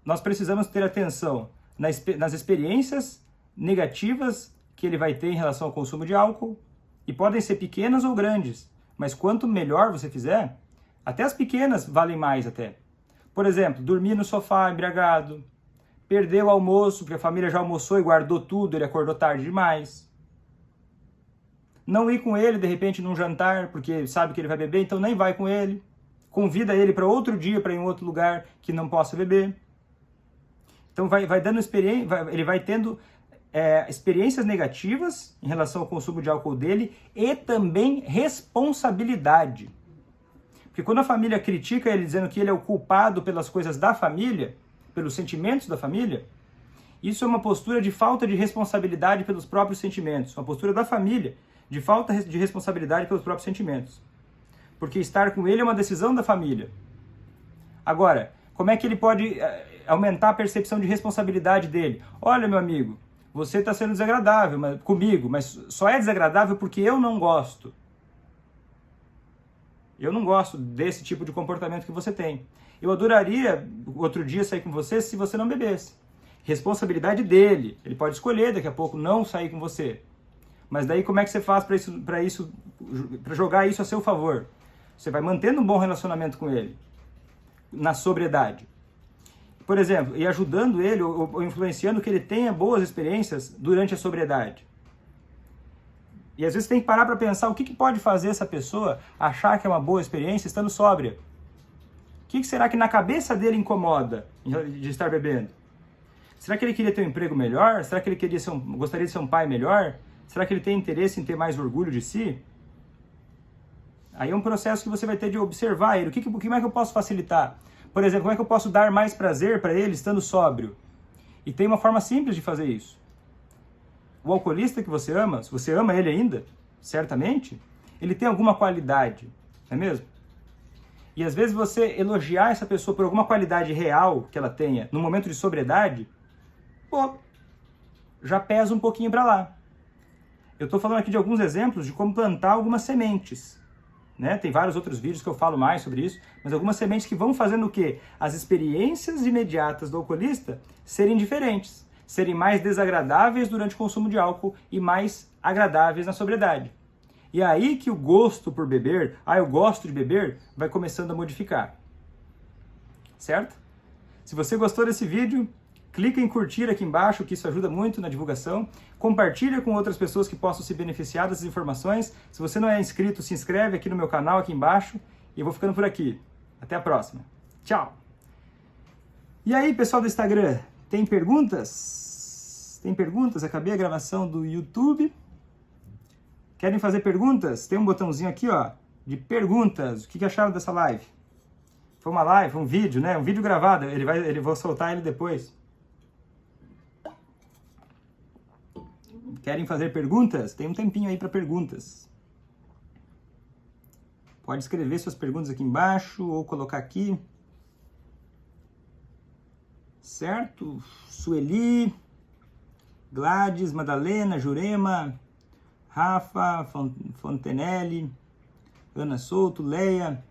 Nós precisamos ter atenção nas experiências negativas que ele vai ter em relação ao consumo de álcool, e podem ser pequenas ou grandes, mas quanto melhor você fizer, até as pequenas valem mais até. Por exemplo, dormir no sofá embriagado, perder o almoço, porque a família já almoçou e guardou tudo, ele acordou tarde demais. Não ir com ele, de repente, num jantar, porque sabe que ele vai beber, então nem vai com ele. Convida ele para outro dia, para ir em outro lugar que não possa beber. Então vai dando experiência, ele vai tendo experiências negativas em relação ao consumo de álcool dele e também responsabilidade. Porque quando a família critica ele dizendo que ele é o culpado pelas coisas da família, pelos sentimentos da família, isso é uma postura de falta de responsabilidade pelos próprios sentimentos, uma postura da família de falta de responsabilidade pelos próprios sentimentos. Porque estar com ele é uma decisão da família. Agora, como é que ele pode aumentar a percepção de responsabilidade dele? Olha, meu amigo, você está sendo desagradável comigo, mas só é desagradável porque eu não gosto. Eu não gosto desse tipo de comportamento que você tem. Eu adoraria outro dia sair com você se você não bebesse. Responsabilidade dele. Ele pode escolher daqui a pouco não sair com você. Mas daí como é que você faz para jogar isso a seu favor? Você vai mantendo um bom relacionamento com ele, na sobriedade. Por exemplo, e ajudando ele ou influenciando que ele tenha boas experiências durante a sobriedade. E às vezes tem que parar para pensar o que pode fazer essa pessoa achar que é uma boa experiência estando sóbria. O que será que na cabeça dele incomoda de estar bebendo? Será que ele queria ter um emprego melhor? Será que ele gostaria de ser um pai melhor? Será que ele tem interesse em ter mais orgulho de si? Aí é um processo que você vai ter de observar ele. Como é que eu posso facilitar? Por exemplo, como é que eu posso dar mais prazer para ele estando sóbrio? E tem uma forma simples de fazer isso. O alcoolista que você ama, se você ama ele ainda, certamente, ele tem alguma qualidade, não é mesmo? E às vezes você elogiar essa pessoa por alguma qualidade real que ela tenha no momento de sobriedade, já pesa um pouquinho para lá. Eu estou falando aqui de alguns exemplos de como plantar algumas sementes. Né? Tem vários outros vídeos que eu falo mais sobre isso, mas algumas sementes que vão fazendo o quê? As experiências imediatas do alcoolista serem diferentes, serem mais desagradáveis durante o consumo de álcool e mais agradáveis na sobriedade. E é aí que o gosto por beber, eu gosto de beber, vai começando a modificar. Certo? Se você gostou desse vídeo, Clica em curtir aqui embaixo, que isso ajuda muito na divulgação. Compartilha com outras pessoas que possam se beneficiar dessas informações. Se você não é inscrito, se inscreve aqui no meu canal, aqui embaixo. E eu vou ficando por aqui. Até a próxima. Tchau! E aí, pessoal do Instagram, tem perguntas? Tem perguntas? Acabei a gravação do YouTube. Querem fazer perguntas? Tem um botãozinho aqui, ó, de perguntas. O que acharam dessa live? Foi uma live, um vídeo, né? Um vídeo gravado. Vou soltar ele depois. Querem fazer perguntas? Tem um tempinho aí para perguntas. Pode escrever suas perguntas aqui embaixo ou colocar aqui. Certo? Sueli, Gladys, Madalena, Jurema, Rafa, Fontenelle, Ana Souto, Leia,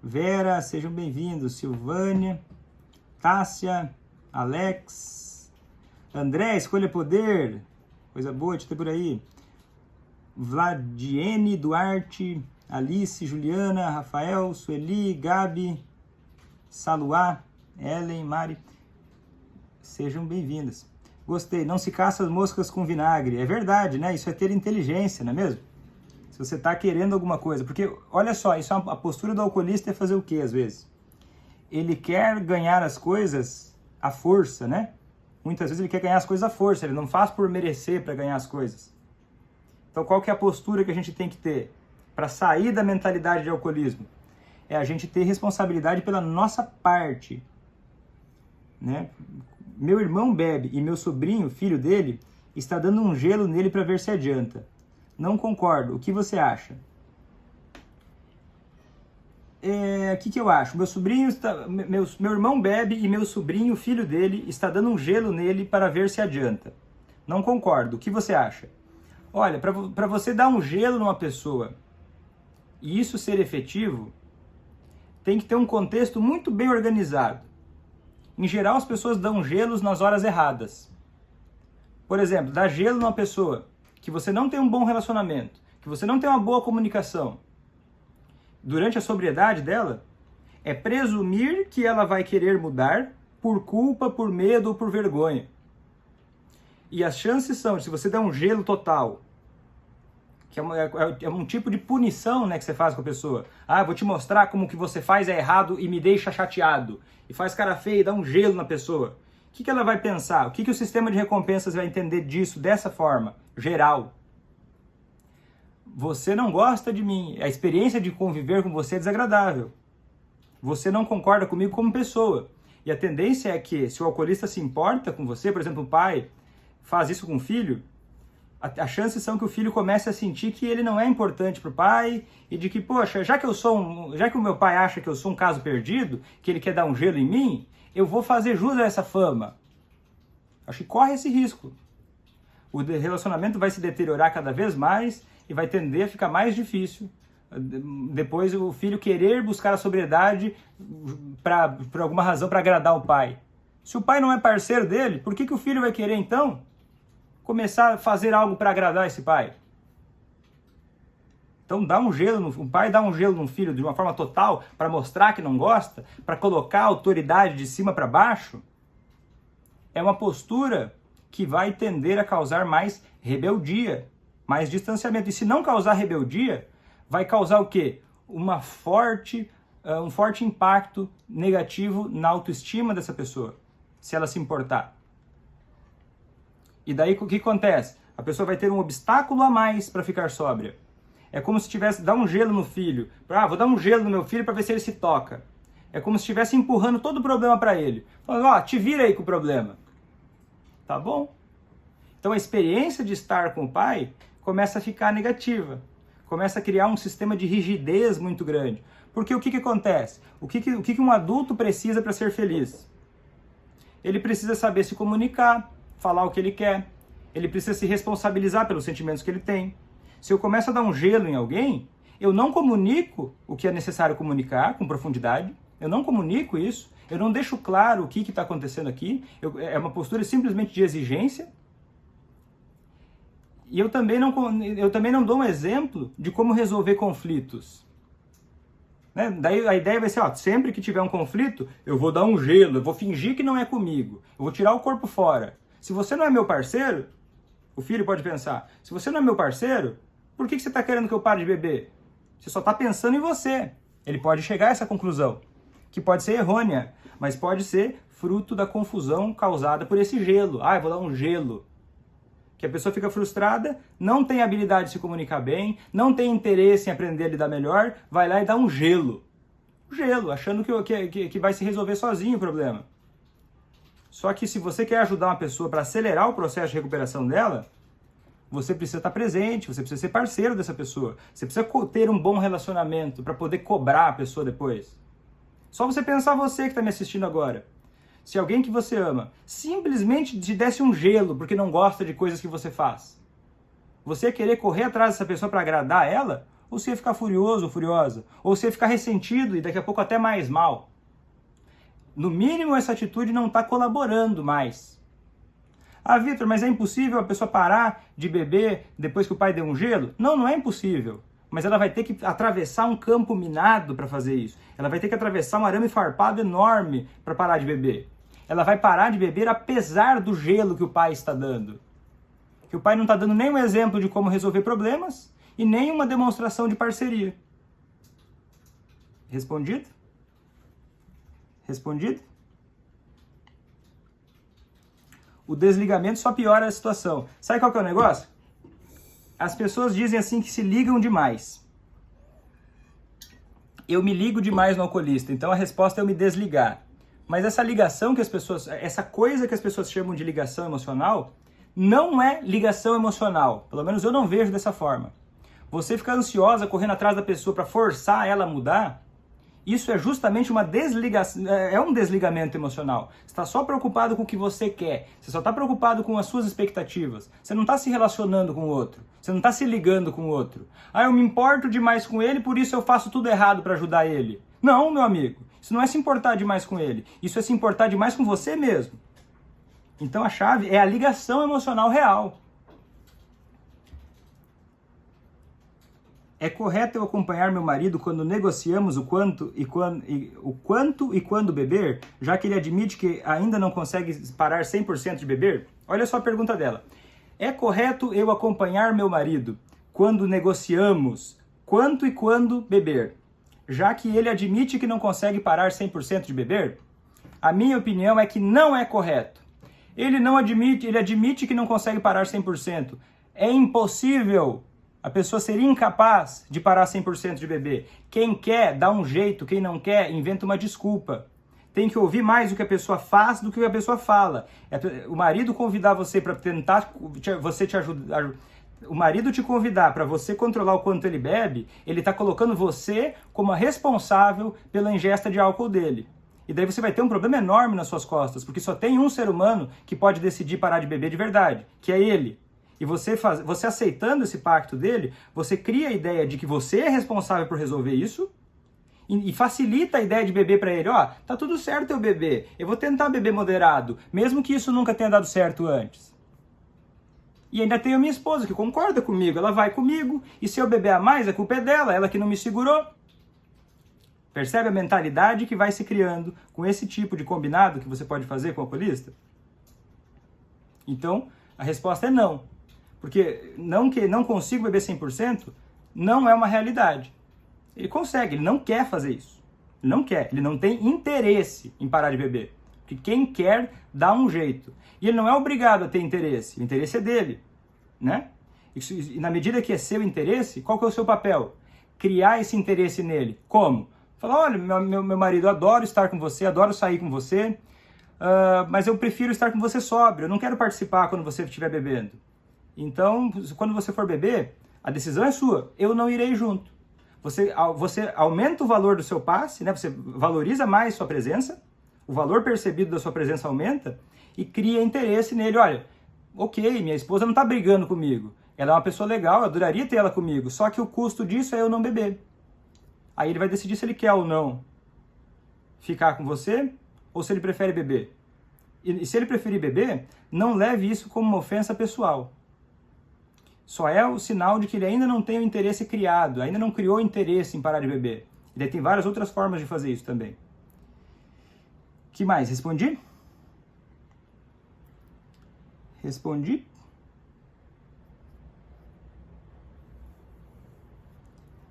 Vera, sejam bem-vindos. Silvânia, Tássia, Alex, André, escolha poder. Coisa boa de ter por aí. Vladiene, Duarte, Alice, Juliana, Rafael, Sueli, Gabi, Saluá, Ellen, Mari. Sejam bem-vindas. Gostei. Não se caça as moscas com vinagre. É verdade, né? Isso é ter inteligência, não é mesmo? Se você está querendo alguma coisa. Porque, olha só, isso é a postura do alcoolista é fazer o quê, às vezes? Ele quer ganhar as coisas à força, né? Muitas vezes ele quer ganhar as coisas à força, ele não faz por merecer para ganhar as coisas. Então qual que é a postura que a gente tem que ter para sair da mentalidade de alcoolismo? É a gente ter responsabilidade pela nossa parte, né? Meu irmão bebe e meu sobrinho, filho dele, está dando um gelo nele para ver se adianta. Não concordo. O que você acha? O que eu acho? Meu irmão bebe e meu sobrinho, filho dele, está dando um gelo nele para ver se adianta. Não concordo. O que você acha? Olha, para você dar um gelo numa pessoa e isso ser efetivo, tem que ter um contexto muito bem organizado. Em geral, as pessoas dão gelos nas horas erradas. Por exemplo, dar gelo numa pessoa que você não tem um bom relacionamento, que você não tem uma boa comunicação, durante a sobriedade dela, é presumir que ela vai querer mudar por culpa, por medo ou por vergonha. E as chances são, se você der um gelo total, que é um tipo de punição, né, que você faz com a pessoa. Ah, vou te mostrar como que você faz é errado e me deixa chateado. E faz cara feia e dá um gelo na pessoa. O que ela vai pensar? O que o sistema de recompensas vai entender disso, dessa forma, geral? Você não gosta de mim, a experiência de conviver com você é desagradável. Você não concorda comigo como pessoa. E a tendência é que, se o alcoolista se importa com você, por exemplo, o pai faz isso com o filho, as chances são que o filho comece a sentir que ele não é importante para o pai e de que, poxa, já que o meu pai acha que eu sou um caso perdido, que ele quer dar um gelo em mim, eu vou fazer jus a essa fama. Acho que corre esse risco. O relacionamento vai se deteriorar cada vez mais e vai tender a ficar mais difícil. Depois o filho querer buscar a sobriedade por alguma razão para agradar o pai. Se o pai não é parceiro dele, por que o filho vai querer então começar a fazer algo para agradar esse pai? Então o pai dá um gelo no filho de uma forma total para mostrar que não gosta, para colocar a autoridade de cima para baixo, é uma postura que vai tender a causar mais rebeldia, mais distanciamento. E se não causar rebeldia, vai causar o quê? Um forte impacto negativo na autoestima dessa pessoa, se ela se importar. E daí o que acontece? A pessoa vai ter um obstáculo a mais para ficar sóbria. É como se tivesse dar um gelo no filho. Vou dar um gelo no meu filho para ver se ele se toca. É como se estivesse empurrando todo o problema para ele. Falando, te vira aí com o problema. Tá bom? Então a experiência de estar com o pai começa a ficar negativa. Começa a criar um sistema de rigidez muito grande. Porque o que acontece? O que um adulto precisa para ser feliz? Ele precisa saber se comunicar, falar o que ele quer. Ele precisa se responsabilizar pelos sentimentos que ele tem. Se eu começo a dar um gelo em alguém, eu não comunico o que é necessário comunicar com profundidade. Eu não comunico isso. Eu não deixo claro o que está acontecendo aqui. É uma postura simplesmente de exigência. E eu também não dou um exemplo de como resolver conflitos. Né? Daí a ideia vai ser, ó, sempre que tiver um conflito, eu vou dar um gelo, eu vou fingir que não é comigo, eu vou tirar o corpo fora. Se você não é meu parceiro, o filho pode pensar, se você não é meu parceiro, por que você está querendo que eu pare de beber? Você só está pensando em você. Ele pode chegar a essa conclusão, que pode ser errônea, mas pode ser fruto da confusão causada por esse gelo. Ah, eu vou dar um gelo. Que a pessoa fica frustrada, não tem habilidade de se comunicar bem, não tem interesse em aprender a lidar melhor, vai lá e dá um gelo. Gelo, achando que vai se resolver sozinho o problema. Só que se você quer ajudar uma pessoa para acelerar o processo de recuperação dela, você precisa estar presente, você precisa ser parceiro dessa pessoa. Você precisa ter um bom relacionamento para poder cobrar a pessoa depois. Só você pensar você que está me assistindo agora. Se alguém que você ama simplesmente te desse um gelo porque não gosta de coisas que você faz, você ia querer correr atrás dessa pessoa para agradar ela? Ou você ia ficar furioso ou furiosa? Ou você ia ficar ressentido e daqui a pouco até mais mal? No mínimo, essa atitude não está colaborando mais. Ah, Vitor, mas é impossível a pessoa parar de beber depois que o pai deu um gelo? Não, não é impossível. Mas ela vai ter que atravessar um campo minado para fazer isso. Ela vai ter que atravessar um arame farpado enorme para parar de beber. Ela vai parar de beber apesar do gelo que o pai está dando. Que o pai não está dando nem um exemplo de como resolver problemas e nem uma demonstração de parceria. Respondido? Respondido? O desligamento só piora a situação. Sabe qual que é o negócio? As pessoas dizem assim que se ligam demais. Eu me ligo demais no alcoolista, então a resposta é eu me desligar. Mas essa ligação que as pessoas, essa coisa que as pessoas chamam de ligação emocional, não é ligação emocional. Pelo menos eu não vejo dessa forma. Você ficar ansiosa correndo atrás da pessoa para forçar ela a mudar, isso é justamente uma desligação, é um desligamento emocional. Você está só preocupado com o que você quer. Você só está preocupado com as suas expectativas. Você não está se relacionando com o outro. Você não está se ligando com o outro. Ah, eu me importo demais com ele, por isso eu faço tudo errado para ajudar ele. Não, meu amigo. Isso não é se importar demais com ele. Isso é se importar demais com você mesmo. Então a chave é a ligação emocional real. É correto eu acompanhar meu marido quando negociamos o quanto e quando beber, já que ele admite que ainda não consegue parar 100% de beber? Olha só a pergunta dela. É correto eu acompanhar meu marido quando negociamos quanto e quando beber, já que ele admite que não consegue parar 100% de beber? A minha opinião é que não é correto. Ele admite que não consegue parar 100%. É impossível. A pessoa seria incapaz de parar 100% de beber. Quem quer, dá um jeito. Quem não quer, inventa uma desculpa. Tem que ouvir mais o que a pessoa faz do que a pessoa fala. O marido convidar você para tentar você te ajudar. O marido te convidar para você controlar o quanto ele bebe, ele está colocando você como a responsável pela ingesta de álcool dele. E daí você vai ter um problema enorme nas suas costas, porque só tem um ser humano que pode decidir parar de beber de verdade, que é ele. E você aceitando esse pacto dele, você cria a ideia de que você é responsável por resolver isso e facilita a ideia de beber para ele. Ó, tá tudo certo eu beber, eu vou tentar beber moderado, mesmo que isso nunca tenha dado certo antes. E ainda tenho minha esposa que concorda comigo, ela vai comigo, e se eu beber a mais, a culpa é dela, ela que não me segurou. Percebe a mentalidade que vai se criando com esse tipo de combinado que você pode fazer com o alcoolista? Então, a resposta é não. Porque não consigo beber 100% não é uma realidade. Ele consegue, ele não quer fazer isso. Ele não quer, ele não tem interesse em parar de beber. Porque quem quer, dá um jeito. E ele não é obrigado a ter interesse, o interesse é dele, né? E na medida que é seu interesse, qual que é o seu papel? Criar esse interesse nele. Como? Falar, olha, meu marido, eu adoro estar com você, adoro sair com você, mas eu prefiro estar com você sóbrio, eu não quero participar quando você estiver bebendo. Então, quando você for beber, a decisão é sua, eu não irei junto. Você aumenta o valor do seu passe, né? Você valoriza mais sua presença, o valor percebido da sua presença aumenta e cria interesse nele. Olha, ok, minha esposa não está brigando comigo, ela é uma pessoa legal, eu adoraria ter ela comigo, só que o custo disso é eu não beber. Aí ele vai decidir se ele quer ou não ficar com você ou se ele prefere beber. E se ele preferir beber, não leve isso como uma ofensa pessoal. Só é o sinal de que ele ainda não tem o interesse criado, ainda não criou interesse em parar de beber. E daí tem várias outras formas de fazer isso também. Que mais? Respondi? Respondi?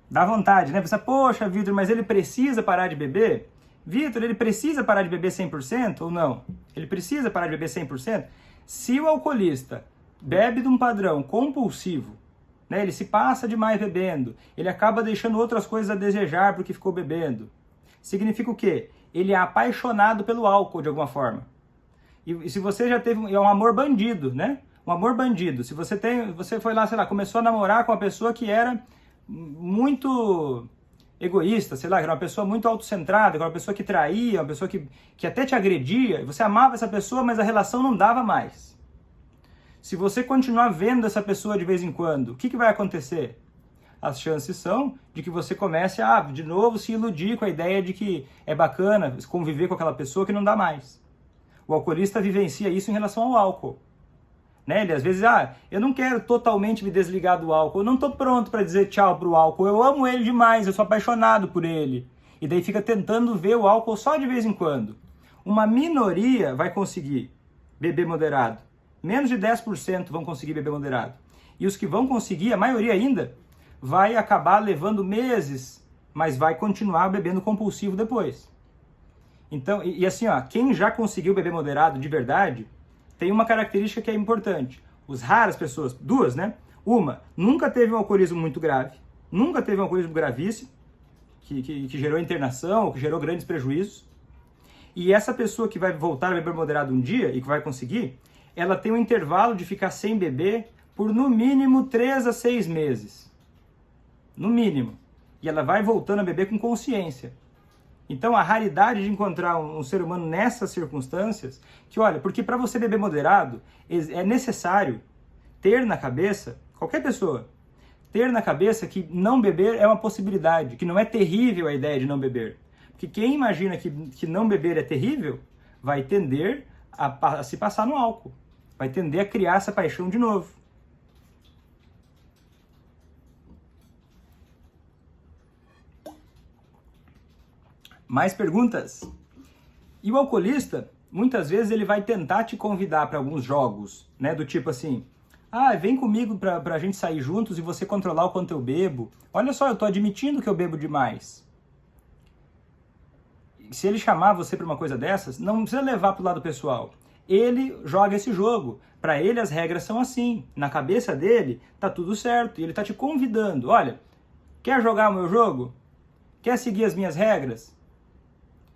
Dá vontade, né? Você, poxa, Vitor, mas ele precisa parar de beber? Vitor, ele precisa parar de beber 100% ou não? Ele precisa parar de beber 100%? Se o alcoolista bebe de um padrão compulsivo, né, ele se passa demais bebendo, ele acaba deixando outras coisas a desejar porque ficou bebendo, significa o quê? Ele é apaixonado pelo álcool de alguma forma. E se você já teve, é um amor bandido, né? Um amor bandido. Se você foi lá, sei lá, começou a namorar com uma pessoa que era muito egoísta, sei lá, que era uma pessoa muito autocentrada, que era uma pessoa que traía, uma pessoa que até te agredia, você amava essa pessoa, mas a relação não dava mais. Se você continuar vendo essa pessoa de vez em quando, o que vai acontecer? As chances são de que você comece a, de novo, se iludir com a ideia de que é bacana conviver com aquela pessoa que não dá mais. O alcoolista vivencia isso em relação ao álcool. Né? Ele às vezes, eu não quero totalmente me desligar do álcool, eu não estou pronto para dizer tchau pro álcool, eu amo ele demais, eu sou apaixonado por ele. E daí fica tentando ver o álcool só de vez em quando. Uma minoria vai conseguir beber moderado. Menos de 10% vão conseguir beber moderado. E os que vão conseguir, a maioria ainda, vai acabar levando meses, mas vai continuar bebendo compulsivo depois. Então, e assim, quem já conseguiu beber moderado de verdade, tem uma característica que é importante. Os raras pessoas, duas, né? Uma, nunca teve um alcoolismo muito grave, nunca teve um alcoolismo gravíssimo, que gerou internação, que gerou grandes prejuízos. E essa pessoa que vai voltar a beber moderado um dia e que vai conseguir, ela tem um intervalo de ficar sem beber por no mínimo 3 a 6 meses. No mínimo. E ela vai voltando a beber com consciência. Então a raridade de encontrar um ser humano nessas circunstâncias, que olha, porque para você beber moderado, é necessário ter na cabeça, qualquer pessoa, ter na cabeça que não beber é uma possibilidade, que não é terrível a ideia de não beber. Porque quem imagina que não beber é terrível, vai tender a se passar no álcool. Vai tender a criar essa paixão de novo. Mais perguntas? E o alcoolista, muitas vezes ele vai tentar te convidar para alguns jogos, né? Do tipo assim, vem comigo pra gente sair juntos e você controlar o quanto eu bebo. Olha só, eu tô admitindo que eu bebo demais. Se ele chamar você para uma coisa dessas, não precisa levar pro lado pessoal. Ele joga esse jogo. Para ele as regras são assim. Na cabeça dele tá tudo certo. E ele tá te convidando. Olha, quer jogar o meu jogo? Quer seguir as minhas regras?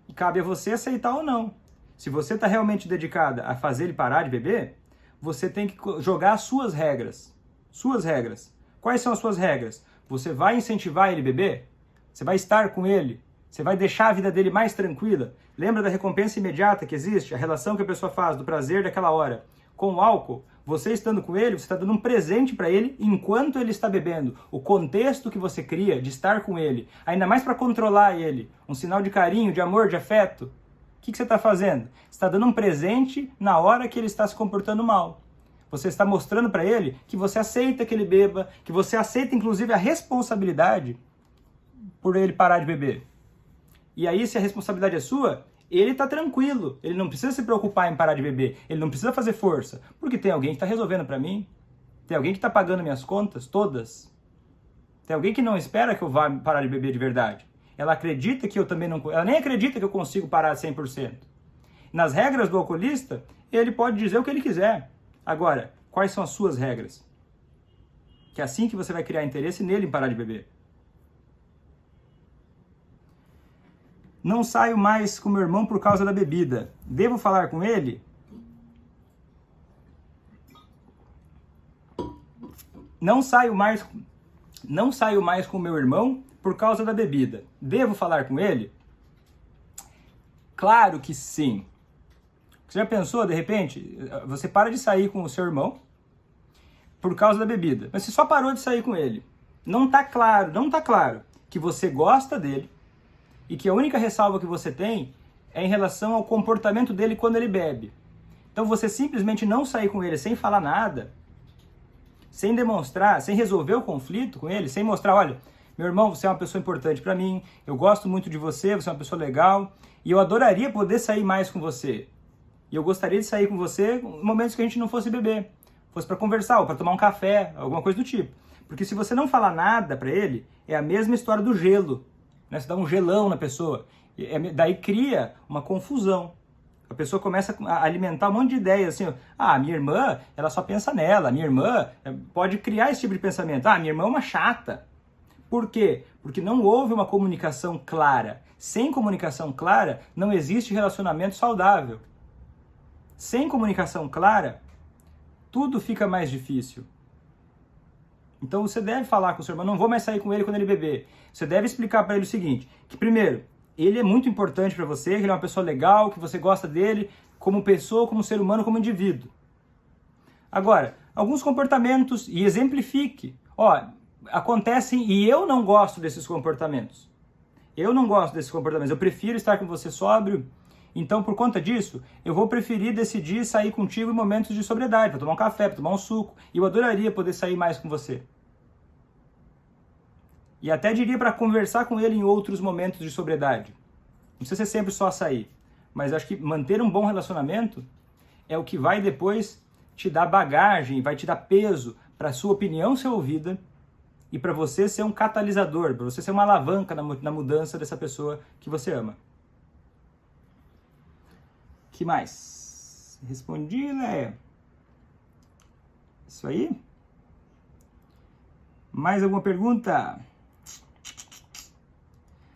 E cabe a você aceitar ou não. Se você está realmente dedicada a fazer ele parar de beber, você tem que jogar as suas regras. Suas regras. Quais são as suas regras? Você vai incentivar ele a beber? Você vai estar com ele? Você vai deixar a vida dele mais tranquila? Lembra da recompensa imediata que existe? A relação que a pessoa faz, do prazer daquela hora. Com o álcool, você estando com ele, você está dando um presente para ele enquanto ele está bebendo. O contexto que você cria de estar com ele, ainda mais para controlar ele, um sinal de carinho, de amor, de afeto. O que você está fazendo? Você está dando um presente na hora que ele está se comportando mal. Você está mostrando para ele que você aceita que ele beba, que você aceita inclusive a responsabilidade por ele parar de beber. E aí, se a responsabilidade é sua, ele está tranquilo. Ele não precisa se preocupar em parar de beber. Ele não precisa fazer força. Porque tem alguém que está resolvendo para mim. Tem alguém que está pagando minhas contas, todas. Tem alguém que não espera que eu vá parar de beber de verdade. Ela acredita que eu também não... Ela nem acredita que eu consigo parar 100%. Nas regras do alcoolista, ele pode dizer o que ele quiser. Agora, quais são as suas regras? Que é assim que você vai criar interesse nele em parar de beber. Não saio mais com meu irmão por causa da bebida. Devo falar com ele? Não saio mais com meu irmão por causa da bebida. Devo falar com ele? Claro que sim. Você já pensou, de repente, você para de sair com o seu irmão por causa da bebida, mas você só parou de sair com ele. Não tá claro que você gosta dele, e que a única ressalva que você tem é em relação ao comportamento dele quando ele bebe. Então você simplesmente não sair com ele sem falar nada, sem demonstrar, sem resolver o conflito com ele, sem mostrar, olha, meu irmão, você é uma pessoa importante para mim, eu gosto muito de você, você é uma pessoa legal, e eu adoraria poder sair mais com você. E eu gostaria de sair com você em momentos que a gente não fosse beber, fosse para conversar ou para tomar um café, alguma coisa do tipo. Porque se você não falar nada para ele, é a mesma história do gelo, né? Você dá um gelão na pessoa, daí cria uma confusão. A pessoa começa a alimentar um monte de ideias, assim, minha irmã, ela só pensa nela, minha irmã pode criar esse tipo de pensamento, minha irmã é uma chata. Por quê? Porque não houve uma comunicação clara. Sem comunicação clara, não existe relacionamento saudável. Sem comunicação clara, tudo fica mais difícil. Então você deve falar com o seu irmão, não vou mais sair com ele quando ele beber. Você deve explicar para ele o seguinte, que primeiro, ele é muito importante para você, que ele é uma pessoa legal, que você gosta dele como pessoa, como ser humano, como indivíduo. Agora, alguns comportamentos, e exemplifique, acontecem e eu não gosto desses comportamentos. Eu não gosto desses comportamentos, eu prefiro estar com você sóbrio. Então, por conta disso, eu vou preferir decidir sair contigo em momentos de sobriedade, para tomar um café, para tomar um suco. E eu adoraria poder sair mais com você. E até diria para conversar com ele em outros momentos de sobriedade. Não precisa ser sempre só sair. Mas acho que manter um bom relacionamento é o que vai depois te dar bagagem, vai te dar peso para a sua opinião ser ouvida e para você ser um catalisador, para você ser uma alavanca na mudança dessa pessoa que você ama. Que mais? Respondi, né? Isso aí? Mais alguma pergunta?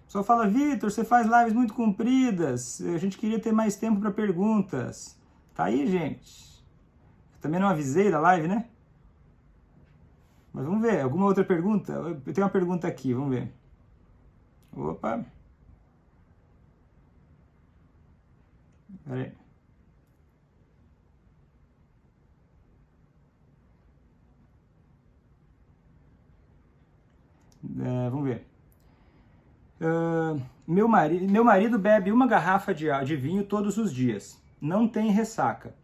Só fala, Vitor, você faz lives muito compridas. A gente queria ter mais tempo para perguntas. Tá aí, gente. Eu também não avisei da live, né? Mas vamos ver. Alguma outra pergunta? Eu tenho uma pergunta aqui, vamos ver. Opa. Peraí. Vamos ver. Meu marido bebe uma garrafa de vinho todos os dias. Não tem ressaca.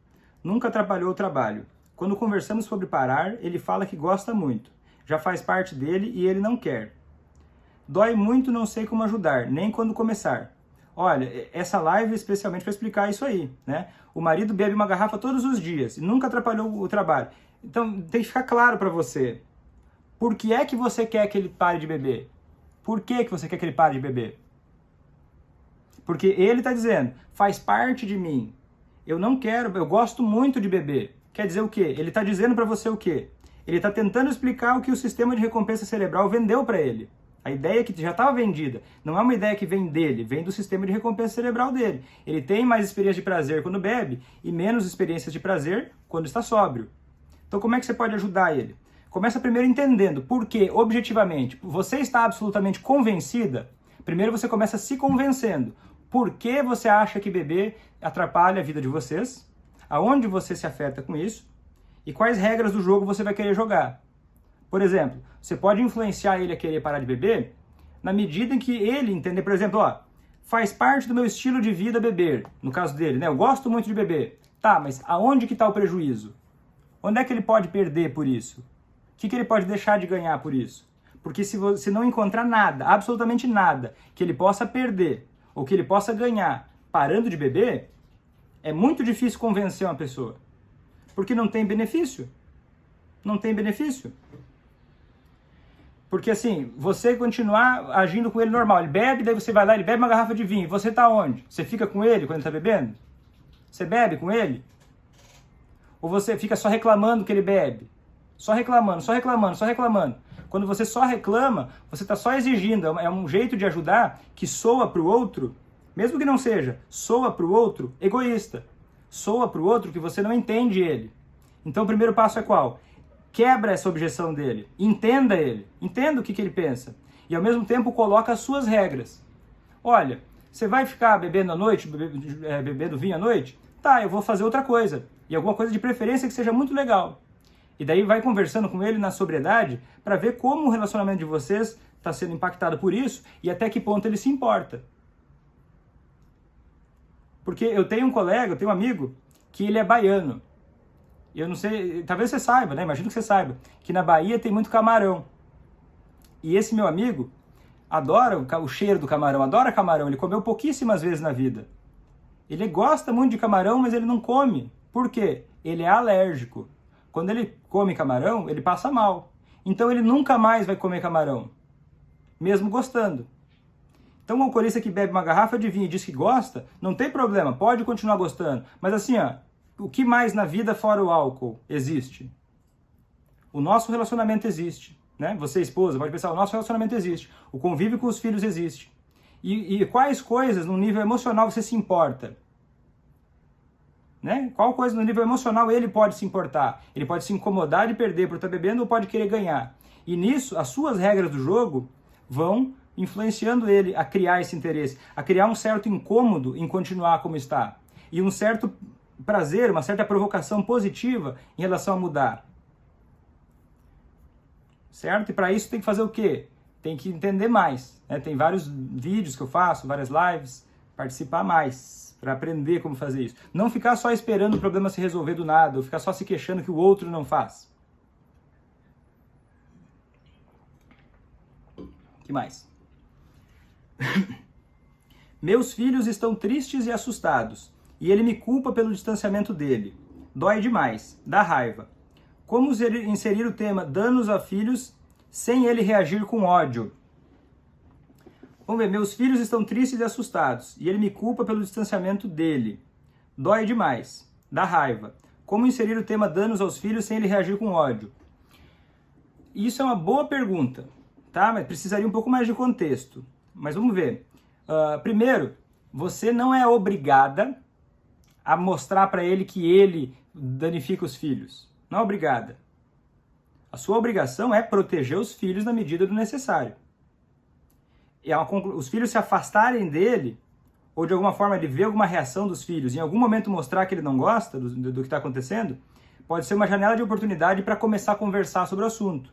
Nunca atrapalhou o trabalho. Quando conversamos sobre parar, ele fala que gosta muito. Já faz parte dele e ele não quer. Dói muito, não sei como ajudar, nem quando começar. Olha, essa live é especialmente para explicar isso aí, né? O marido bebe uma garrafa todos os dias e nunca atrapalhou o trabalho. Então tem que ficar claro para você. Por que é que você quer que ele pare de beber? Por que você quer que ele pare de beber? Porque ele está dizendo, faz parte de mim. Eu não quero, eu gosto muito de beber. Quer dizer o quê? Ele está dizendo para você o quê? Ele está tentando explicar o que o sistema de recompensa cerebral vendeu para ele. A ideia que já estava vendida. Não é uma ideia que vem dele, vem do sistema de recompensa cerebral dele. Ele tem mais experiência de prazer quando bebe e menos experiências de prazer quando está sóbrio. Então como é que você pode ajudar ele? Começa primeiro entendendo por que, objetivamente, você está absolutamente convencida. Primeiro você começa se convencendo. Por que você acha que beber atrapalha a vida de vocês? Aonde você se afeta com isso? E quais regras do jogo você vai querer jogar? Por exemplo, você pode influenciar ele a querer parar de beber na medida em que ele entender, por exemplo, faz parte do meu estilo de vida beber. No caso dele, né? Eu gosto muito de beber. Tá, mas aonde que está o prejuízo? Onde é que ele pode perder por isso? O que ele pode deixar de ganhar por isso? Porque se não encontrar nada, absolutamente nada, que ele possa perder ou que ele possa ganhar parando de beber, é muito difícil convencer uma pessoa. Porque não tem benefício. Não tem benefício. Porque assim, você continuar agindo com ele normal, ele bebe, daí você vai lá, ele bebe uma garrafa de vinho, você tá onde? Você fica com ele quando ele tá bebendo? Você bebe com ele? Ou você fica só reclamando que ele bebe? Só reclamando, só reclamando, só reclamando. Quando você só reclama, você está só exigindo. É um jeito de ajudar que soa para o outro, mesmo que não seja, soa para o outro egoísta. Soa para o outro que você não entende ele. Então o primeiro passo é qual? Quebra essa objeção dele. Entenda ele. Entenda o que ele pensa. E ao mesmo tempo coloca as suas regras. Olha, você vai ficar bebendo à noite, bebendo vinho à noite? Tá, eu vou fazer outra coisa. E alguma coisa de preferência que seja muito legal. E daí vai conversando com ele na sobriedade para ver como o relacionamento de vocês está sendo impactado por isso e até que ponto ele se importa. Porque eu tenho um colega, eu tenho um amigo, que ele é baiano. Eu não sei, talvez você saiba, né? Imagino que você saiba, que na Bahia tem muito camarão. E esse meu amigo adora o cheiro do camarão, adora camarão, ele comeu pouquíssimas vezes na vida. Ele gosta muito de camarão, mas ele não come. Por quê? Ele é alérgico. Quando ele come camarão, ele passa mal. Então ele nunca mais vai comer camarão, mesmo gostando. Então o alcoolista que bebe uma garrafa de vinho e diz que gosta, não tem problema, pode continuar gostando. Mas assim, ó, o que mais na vida fora o álcool existe? O nosso relacionamento existe, né? Você, esposa, pode pensar, o nosso relacionamento existe. O convívio com os filhos existe. E quais coisas no nível emocional você se importa? Né? Qual coisa no nível emocional ele pode se importar? Ele pode se incomodar de perder por estar bebendo ou pode querer ganhar? E nisso, as suas regras do jogo vão influenciando ele a criar esse interesse, a criar um certo incômodo em continuar como está. E um certo prazer, uma certa provocação positiva em relação a mudar. Certo? E para isso tem que fazer o quê? Tem que entender mais. Né? Tem vários vídeos que eu faço, várias lives, participar mais, para aprender como fazer isso. Não ficar só esperando o problema se resolver do nada, ou ficar só se queixando que o outro não faz. O que mais? Meus filhos estão tristes e assustados, e ele me culpa pelo distanciamento dele. Dói demais, dá raiva. Como inserir o tema danos a filhos sem ele reagir com ódio? Vamos ver, meus filhos estão tristes e assustados, e ele me culpa pelo distanciamento dele. Dói demais, dá raiva. Como inserir o tema danos aos filhos sem ele reagir com ódio? Isso é uma boa pergunta, tá? Mas precisaria um pouco mais de contexto. Mas vamos ver. Primeiro, você não é obrigada a mostrar para ele que ele danifica os filhos. Não é obrigada. A sua obrigação é proteger os filhos na medida do necessário. E os filhos se afastarem dele, ou de alguma forma ele ver alguma reação dos filhos, em algum momento mostrar que ele não gosta do que está acontecendo, pode ser uma janela de oportunidade para começar a conversar sobre o assunto.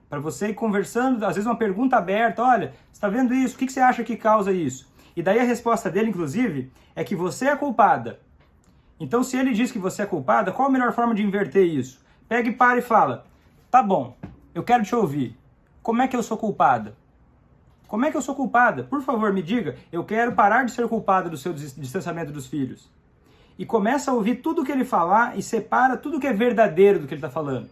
Para você ir conversando, às vezes uma pergunta aberta, olha, você está vendo isso? O que você acha que causa isso? E daí a resposta dele, inclusive, é que você é culpada. Então, se ele diz que você é culpada, qual a melhor forma de inverter isso? Pega e para e fala, tá bom, eu quero te ouvir. Como é que eu sou culpada? Como é que eu sou culpada? Por favor, me diga, eu quero parar de ser culpada do seu distanciamento dos filhos. E começa a ouvir tudo que ele falar e separa tudo que é verdadeiro do que ele está falando.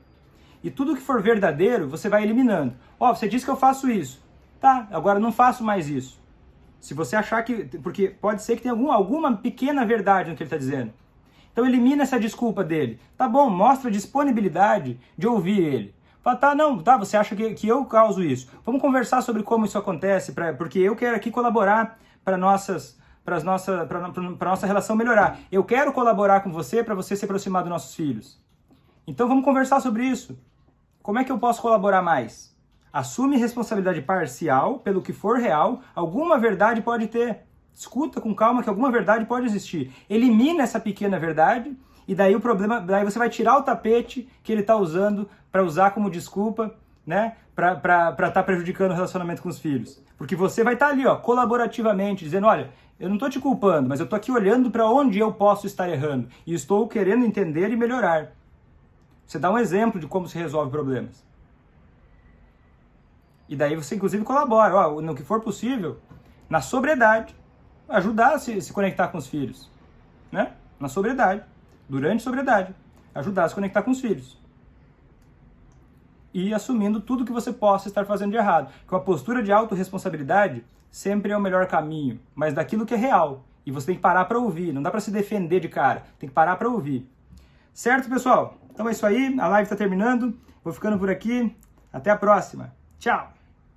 E tudo que for verdadeiro, você vai eliminando. Ó, você disse que eu faço isso. Tá, agora não faço mais isso. Se você achar que... Porque pode ser que tenha alguma pequena verdade no que ele está dizendo. Então elimina essa desculpa dele. Tá bom, mostra disponibilidade de ouvir ele. Fala, tá, não, tá, você acha que eu causo isso. Vamos conversar sobre como isso acontece, porque eu quero aqui colaborar para nossa relação melhorar. Eu quero colaborar com você para você se aproximar dos nossos filhos. Então vamos conversar sobre isso. Como é que eu posso colaborar mais? Assume responsabilidade parcial pelo que for real. Alguma verdade pode ter. Escuta com calma que alguma verdade pode existir. Elimina essa pequena verdade e daí o problema, daí você vai tirar o tapete que ele está usando para usar como desculpa, né, para estar prejudicando o relacionamento com os filhos. Porque você vai estar ali, ó, colaborativamente, dizendo, olha, eu não estou te culpando, mas eu estou aqui olhando para onde eu posso estar errando e estou querendo entender e melhorar. Você dá um exemplo de como se resolve problemas. E daí você, inclusive, colabora, ó, no que for possível, na sobriedade, ajudar a se conectar com os filhos. Né? Na sobriedade. Durante a sobriedade. Ajudar a se conectar com os filhos. E assumindo tudo que você possa estar fazendo de errado. Com a postura de autorresponsabilidade, sempre é o melhor caminho. Mas daquilo que é real. E você tem que parar para ouvir. Não dá para se defender de cara. Tem que parar para ouvir. Certo, pessoal? Então é isso aí. A live está terminando. Vou ficando por aqui. Até a próxima. Tchau!